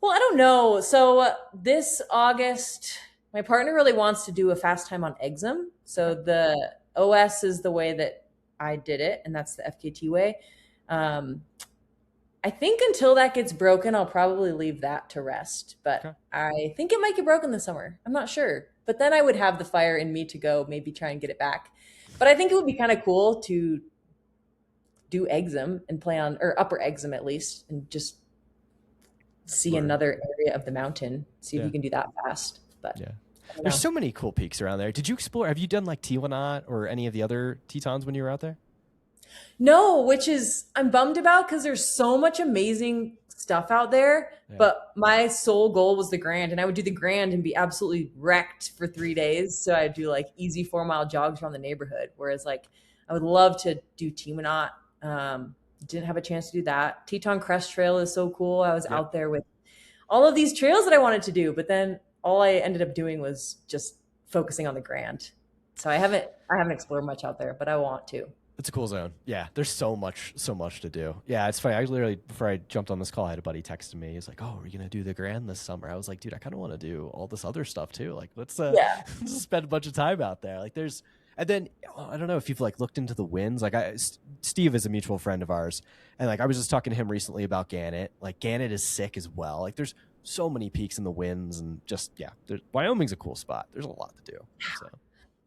Well, I don't know. So this August, my partner really wants to do a fast time on Exum. So the OS is the way that I did it, and that's the FKT way. Um, I think until that gets broken, I'll probably leave that to rest. But Okay. I think it might get broken this summer. I'm not sure. But then I would have the fire in me to go maybe try and get it back. But I think it would be kind of cool to do Exum and play on, or upper Exum at least, and just see Word. another area of the mountain, see if Yeah. you can do that fast. But Yeah. I don't There's know. so many cool peaks around there. Did you explore? Have you done like Tiwanaut or any of the other Tetons when you were out there? No, which is I'm bummed about because there's so much amazing stuff out there. Yeah. But my sole goal was the Grand, and I would do the Grand and be absolutely wrecked for 3 days. So I'd do like easy 4 mile jogs around the neighborhood. Whereas like I would love to do Tiwanaut. Didn't have a chance to do that. Teton Crest Trail is so cool. I was Yep. out there with all of these trails that I wanted to do, but then all I ended up doing was just focusing on the Grand. So I haven't explored much out there, but I want to. It's a cool zone. Yeah, there's so much to do. Yeah, it's funny. I literally before I jumped on this call, I had a buddy texting me. He's like, "Oh, are you gonna do the Grand this summer?" I was like, "Dude, I kind of want to do all this other stuff too. Like, let's Yeah. let's spend a bunch of time out there. Like, there's and then I don't know if you've like looked into the winds. Like, Steve is a mutual friend of ours, and like I was just talking to him recently about Gannett. Like, Gannett is sick as well. Like, there's so many peaks in the winds, and just yeah, Wyoming's a cool spot. There's a lot to do. So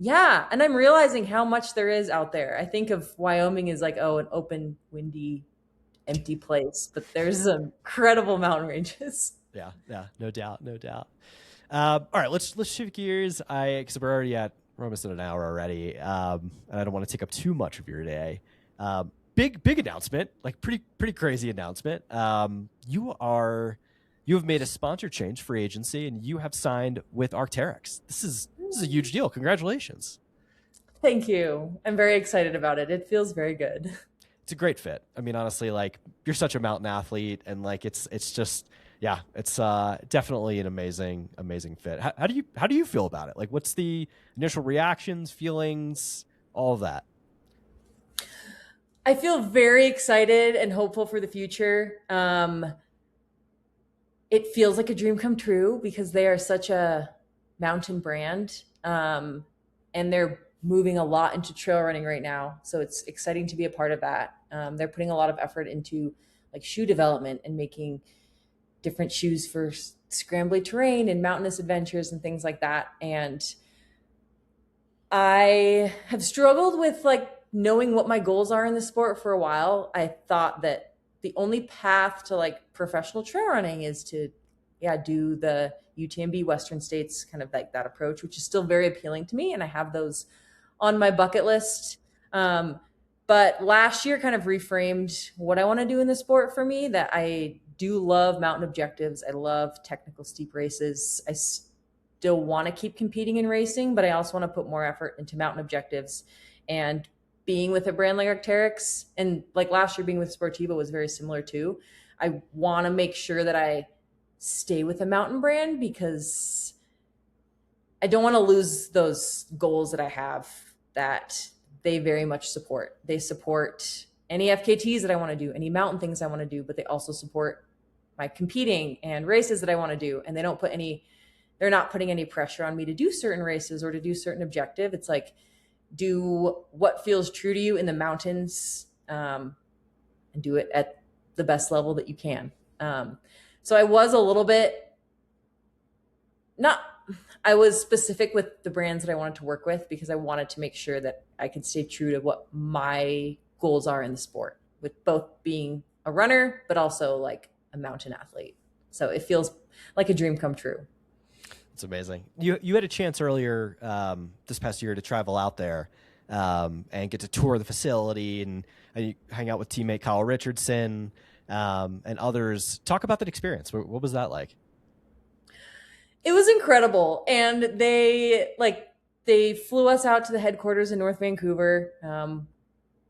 Yeah, and I'm realizing how much there is out there. I think of Wyoming as like, oh, an open, windy, empty place, but there's some incredible mountain ranges. yeah, yeah, no doubt, no doubt. All right, let's shift gears. Because we're almost at an hour already, and I don't want to take up too much of your day. Big announcement, like pretty crazy announcement. You have made a sponsor change, free agency, and you have signed with Arc'teryx. This is a huge deal. Congratulations. Thank you. I'm very excited about it. It feels very good. It's a great fit. I mean, honestly, like you're such a mountain athlete, and like it's just yeah, it's definitely an amazing fit. How do you feel about it? Like, what's the initial reactions, feelings, all of that? I feel very excited and hopeful for the future. It feels like a dream come true because they are such a mountain brand. And they're moving a lot into trail running right now. So it's exciting to be a part of that. They're putting a lot of effort into like shoe development and making different shoes for scrambly terrain and mountainous adventures and things like that. And I have struggled with like knowing what my goals are in the sport for a while. I thought that the only path to like professional trail running is to do the UTMB Western States, kind of like that approach, which is still very appealing to me, and I have those on my bucket list. But last year kind of reframed what I want to do in the sport for me, that I do love mountain objectives. I love technical steep races. I still want to keep competing in racing, but I also want to put more effort into mountain objectives. And being with a brand like Arc'teryx, and like last year being with Sportiva was very similar too. I want to make sure that I stay with a mountain brand because I don't want to lose those goals that I have that they very much support. They support any FKTs that I want to do, any mountain things I want to do, but they also support my competing and races that I want to do. And they're not putting any pressure on me to do certain races or to do certain objective. It's like, do what feels true to you in the mountains, and do it at the best level that you can. So I was a little bit not, I was specific with the brands that I wanted to work with because I wanted to make sure that I could stay true to what my goals are in the sport, with both being a runner, but also like a mountain athlete. So it feels like a dream come true. It's amazing. You had a chance earlier this past year to travel out there and get to tour the facility and hang out with teammate Kyle Richardson and others. Talk about that experience. What was that like? It was incredible, and they flew us out to the headquarters in North Vancouver,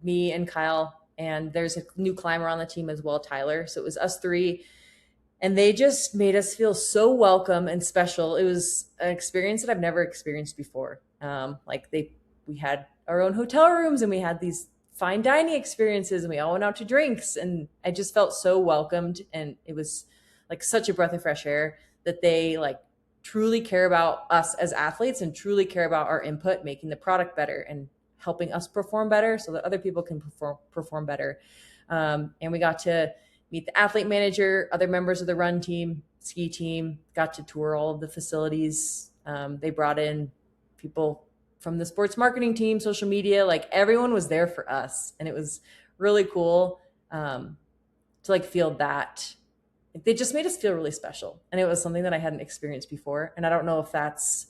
me and Kyle, and there's a new climber on the team as well, Tyler. So it was us three, and they just made us feel so welcome and special. It was an experience that I've never experienced before. We had our own hotel rooms, and we had these fine dining experiences, and we all went out to drinks, and I just felt so welcomed, and it was like such a breath of fresh air that they like truly care about us as athletes and truly care about our input, making the product better and helping us perform better so that other people can perform better. And we got to meet the athlete manager, other members of the run team, ski team, got to tour all of the facilities. They brought in people from the sports marketing team, social media, like everyone was there for us. And it was really cool to like feel that. They just made us feel really special. And it was something that I hadn't experienced before. And I don't know if that's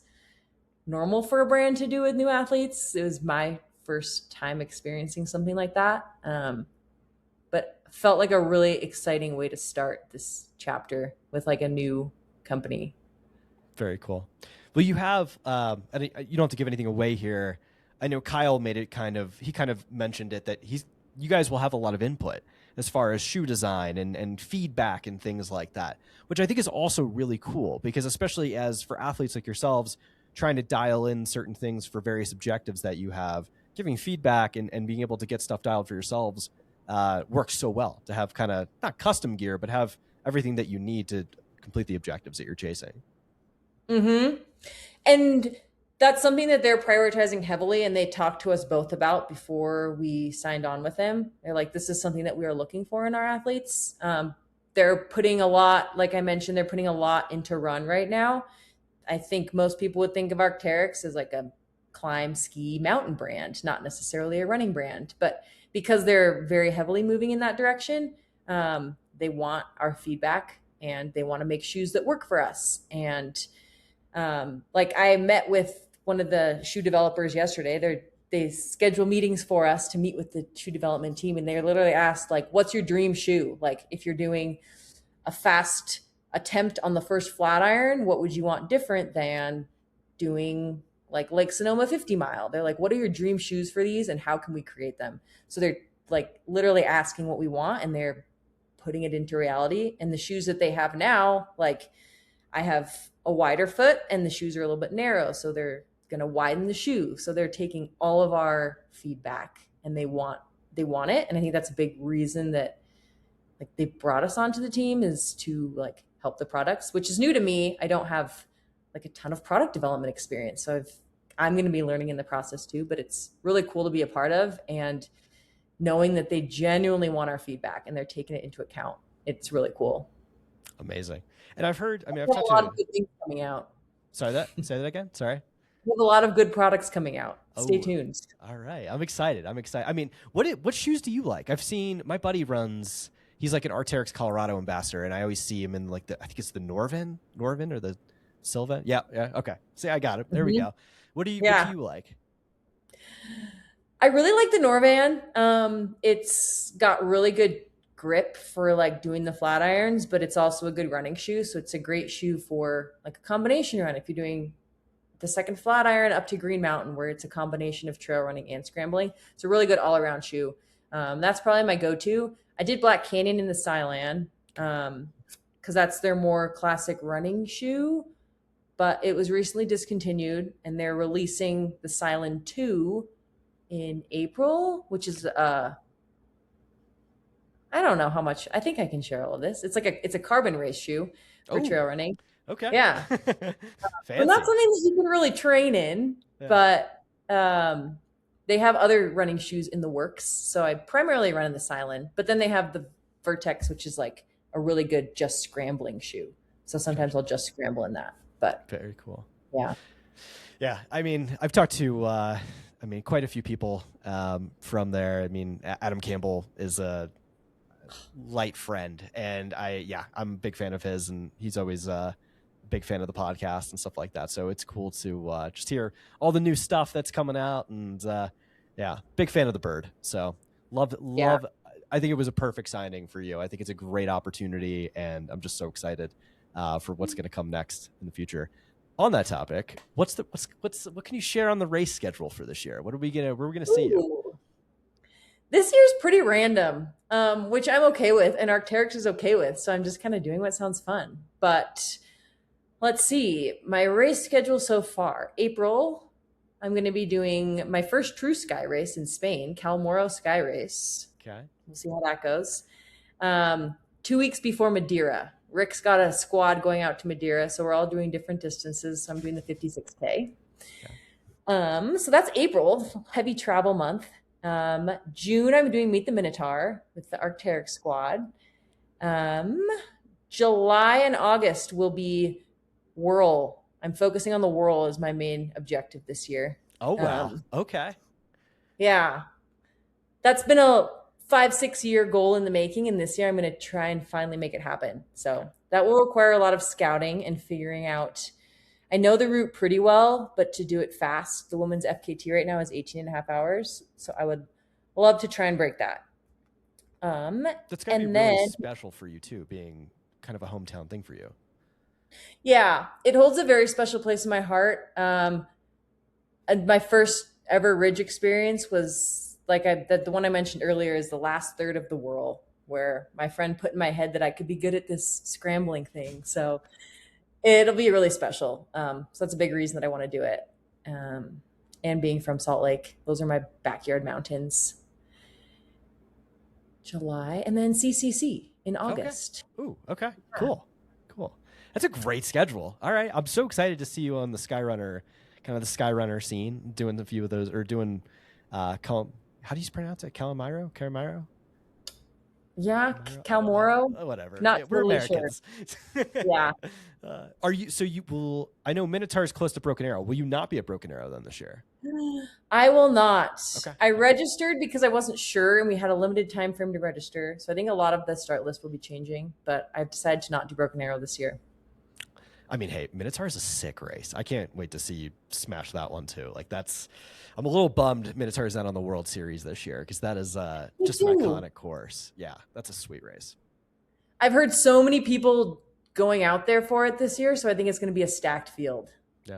normal for a brand to do with new athletes. It was my first time experiencing something like that. But felt like a really exciting way to start this chapter with like a new company. Very cool. Well, you have, and you don't have to give anything away here. I know Kyle made it he kind of mentioned it that you guys will have a lot of input as far as shoe design and feedback and things like that, which I think is also really cool because especially as for athletes like yourselves, trying to dial in certain things for various objectives that you have, giving feedback and being able to get stuff dialed for yourselves works so well to have kind of not custom gear, but have everything that you need to complete the objectives that you're chasing. Mm-hmm. And that's something that they're prioritizing heavily, and they talked to us both about before we signed on with them. They're like, this is something that we are looking for in our athletes. They're putting a lot, like I mentioned, they're putting a lot into run right now. I think most people would think of Arc'teryx as like a climb, ski, mountain brand, not necessarily a running brand. But because they're very heavily moving in that direction, they want our feedback and they want to make shoes that work for us. And like I met with one of the shoe developers yesterday. They schedule meetings for us to meet with the shoe development team. And they literally asked like, what's your dream shoe? Like if you're doing a fast attempt on the first flat iron, what would you want different than doing like Lake Sonoma 50 mile? They're like, what are your dream shoes for these? And how can we create them? So they're like literally asking what we want and they're putting it into reality. And the shoes that they have now, like I have a wider foot and the shoes are a little bit narrow. So they're going to widen the shoe. So they're taking all of our feedback and they want it. And I think that's a big reason that like they brought us onto the team is to like help the products, which is new to me. I don't have like a ton of product development experience. So I'm going to be learning in the process too, but it's really cool to be a part of and knowing that they genuinely want our feedback and they're taking it into account. It's really cool. Amazing. And I've heard, I've talked talked a lot to, of good things coming out. say that again. Sorry. We have a lot of good products coming out. Stay Oh, tuned. all right. I'm excited. I mean, what shoes do you like? I've seen my buddy he's like an Arc'teryx Colorado ambassador, and I always see him in like I think it's the Norvin or the Sylvan. Yeah. Okay. See, I got it. There we go. What do you like? I really like the Norvan. It's got really good grip for like doing the flat irons, but it's also a good running shoe. So it's a great shoe for like a combination run if you're doing the second flat iron up to Green Mountain, where it's a combination of trail running and scrambling. It's a really good all around shoe. That's probably my go to. I did Black Canyon in the Cylon because that's their more classic running shoe, but it was recently discontinued and they're releasing the Cylon 2 in April, which is I don't know how much. I think I can share all of this. It's a carbon race shoe for Oh, trail running. okay. Yeah. Fancy. Not something that you can really train in, Yeah. but they have other running shoes in the works. So I primarily run in the Cylon, but then they have the Vertex, which is like a really good just scrambling shoe. So sometimes I'll just scramble in that. But Very cool. yeah. Yeah. I mean, I've talked to, quite a few people from there. I mean, Adam Campbell is a light friend, and I'm a big fan of his, and he's always a big fan of the podcast and stuff like that. So it's cool to just hear all the new stuff that's coming out, and big fan of the bird. So love. Yeah. I think it was a perfect signing for you. I think it's a great opportunity, and I'm just so excited for what's going to come next in the future. On that topic, what can you share on the race schedule for this year? Where are we gonna see you? This year's pretty random, which I'm okay with, and Arc'teryx is okay with. So I'm just kind of doing what sounds fun. But let's see, my race schedule so far. April, I'm going to be doing my first true sky race in Spain, Calmoro Sky Race. Okay. We'll see how that goes. 2 weeks before Madeira. Rick's got a squad going out to Madeira, so we're all doing different distances. So I'm doing the 56K. Okay. So that's April, heavy travel month. June, I'm doing Meet the Minotaur with the Arc'teryx squad. July and August will be Whirl. I'm focusing on the Whirl as my main objective this year. Oh, wow. Okay. Yeah. That's been a 5-6 year goal in the making. And this year I'm going to try and finally make it happen. So that will require a lot of scouting and figuring out. I know the route pretty well, but to do it fast, the women's FKT right now is 18 and a half hours. So I would love to try and break that. That's going to be really special for you too, being kind of a hometown thing for you. Yeah, it holds a very special place in my heart. And my first ever ridge experience was the one I mentioned earlier is the last third of the Whirl, where my friend put in my head that I could be good at this scrambling thing. So it'll be really special. So that's a big reason that I want to do it. And being from Salt Lake, those are my backyard mountains. July, and then CCC in August. Okay. Ooh, okay. Cool. That's a great schedule. All right. I'm so excited to see you on the Skyrunner, kind of the Skyrunner scene, doing a few of those, or doing, how do you pronounce it? Calamiro? Yeah, Calmoro. Whatever. Not we're totally Americans. Sure. Yeah. I know Minotaur is close to Broken Arrow. Will you not be at Broken Arrow then this year? I will not. Okay. I registered because I wasn't sure, and we had a limited time frame to register. So I think a lot of the start list will be changing, but I've decided to not do Broken Arrow this year. I mean, hey, Minotaur is a sick race. I can't wait to see you smash that one too. I'm a little bummed Minotaur's not on the World Series this year, because that is just an iconic course. Yeah, that's a sweet race. I've heard so many people going out there for it this year, so I think it's going to be a stacked field,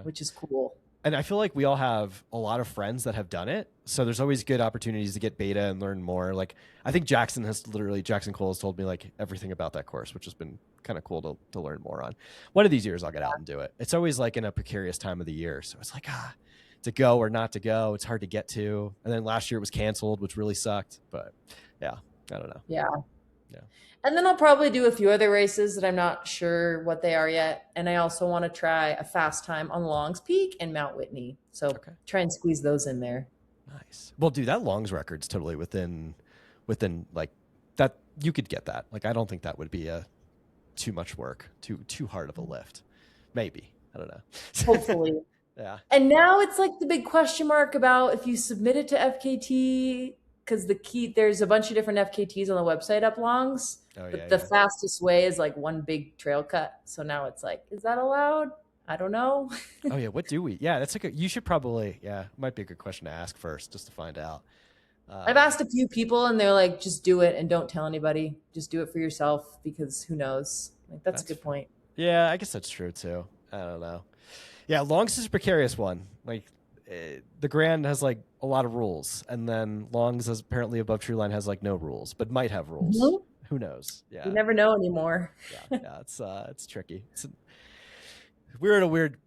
which is cool. And I feel like we all have a lot of friends that have done it, so there's always good opportunities to get beta and learn more. Like, I think Jackson Cole has told me like everything about that course, which has been kind of cool to learn more on. One of these years I'll get out and do it. It's always like in a precarious time of the year, so it's like to go or not to go. It's hard to get to. And then last year it was canceled, which really sucked. But yeah, I don't know. Yeah. And then I'll probably do a few other races that I'm not sure what they are yet. And I also want to try a fast time on Long's Peak and Mount Whitney. So try and squeeze those in there. Nice. Well, dude, that Long's record's totally within like that. You could get that. Like, I don't think that would be too much work, too hard of a lift. Maybe. I don't know. Hopefully. Yeah. And now it's like the big question mark about if you submit it to FKT, because there's a bunch of different FKTs on the website up Longs. But the fastest way is like one big trail cut. So now it's like, is that allowed? I don't know. Oh yeah. What do we? Yeah, that's you should probably, might be a good question to ask first, just to find out. I've asked a few people and they're like, just do it and don't tell anybody. Just do it for yourself, because who knows? Like, that's a good point. Yeah, I guess that's true too. I don't know. Yeah, longs is a precarious one. Like the Grand has like a lot of rules, and then longs is apparently above tree line has like no rules, but might have rules. Mhm. Who knows? You Yeah, never know anymore. yeah. It's tricky. We're in a weird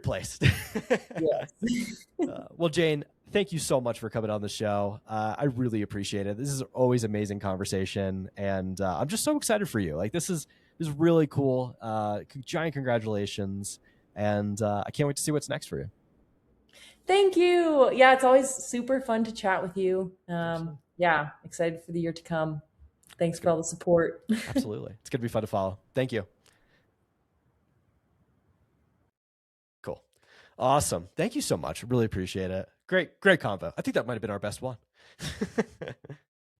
place. Yes. Well, Jane, thank you so much for coming on the show. I really appreciate it. This is always amazing conversation, and I'm just so excited for you. Like this is really cool. Giant congratulations, and I can't wait to see what's next for you. Thank you. Yeah, it's always super fun to chat with you. Absolutely, Yeah, excited for the year to come. it's Thanks for gonna all the support. absolutely. It's gonna be fun to follow. Thank you. Cool, awesome. Thank you so much. Really appreciate it. Great convo. I think that might have been our best one.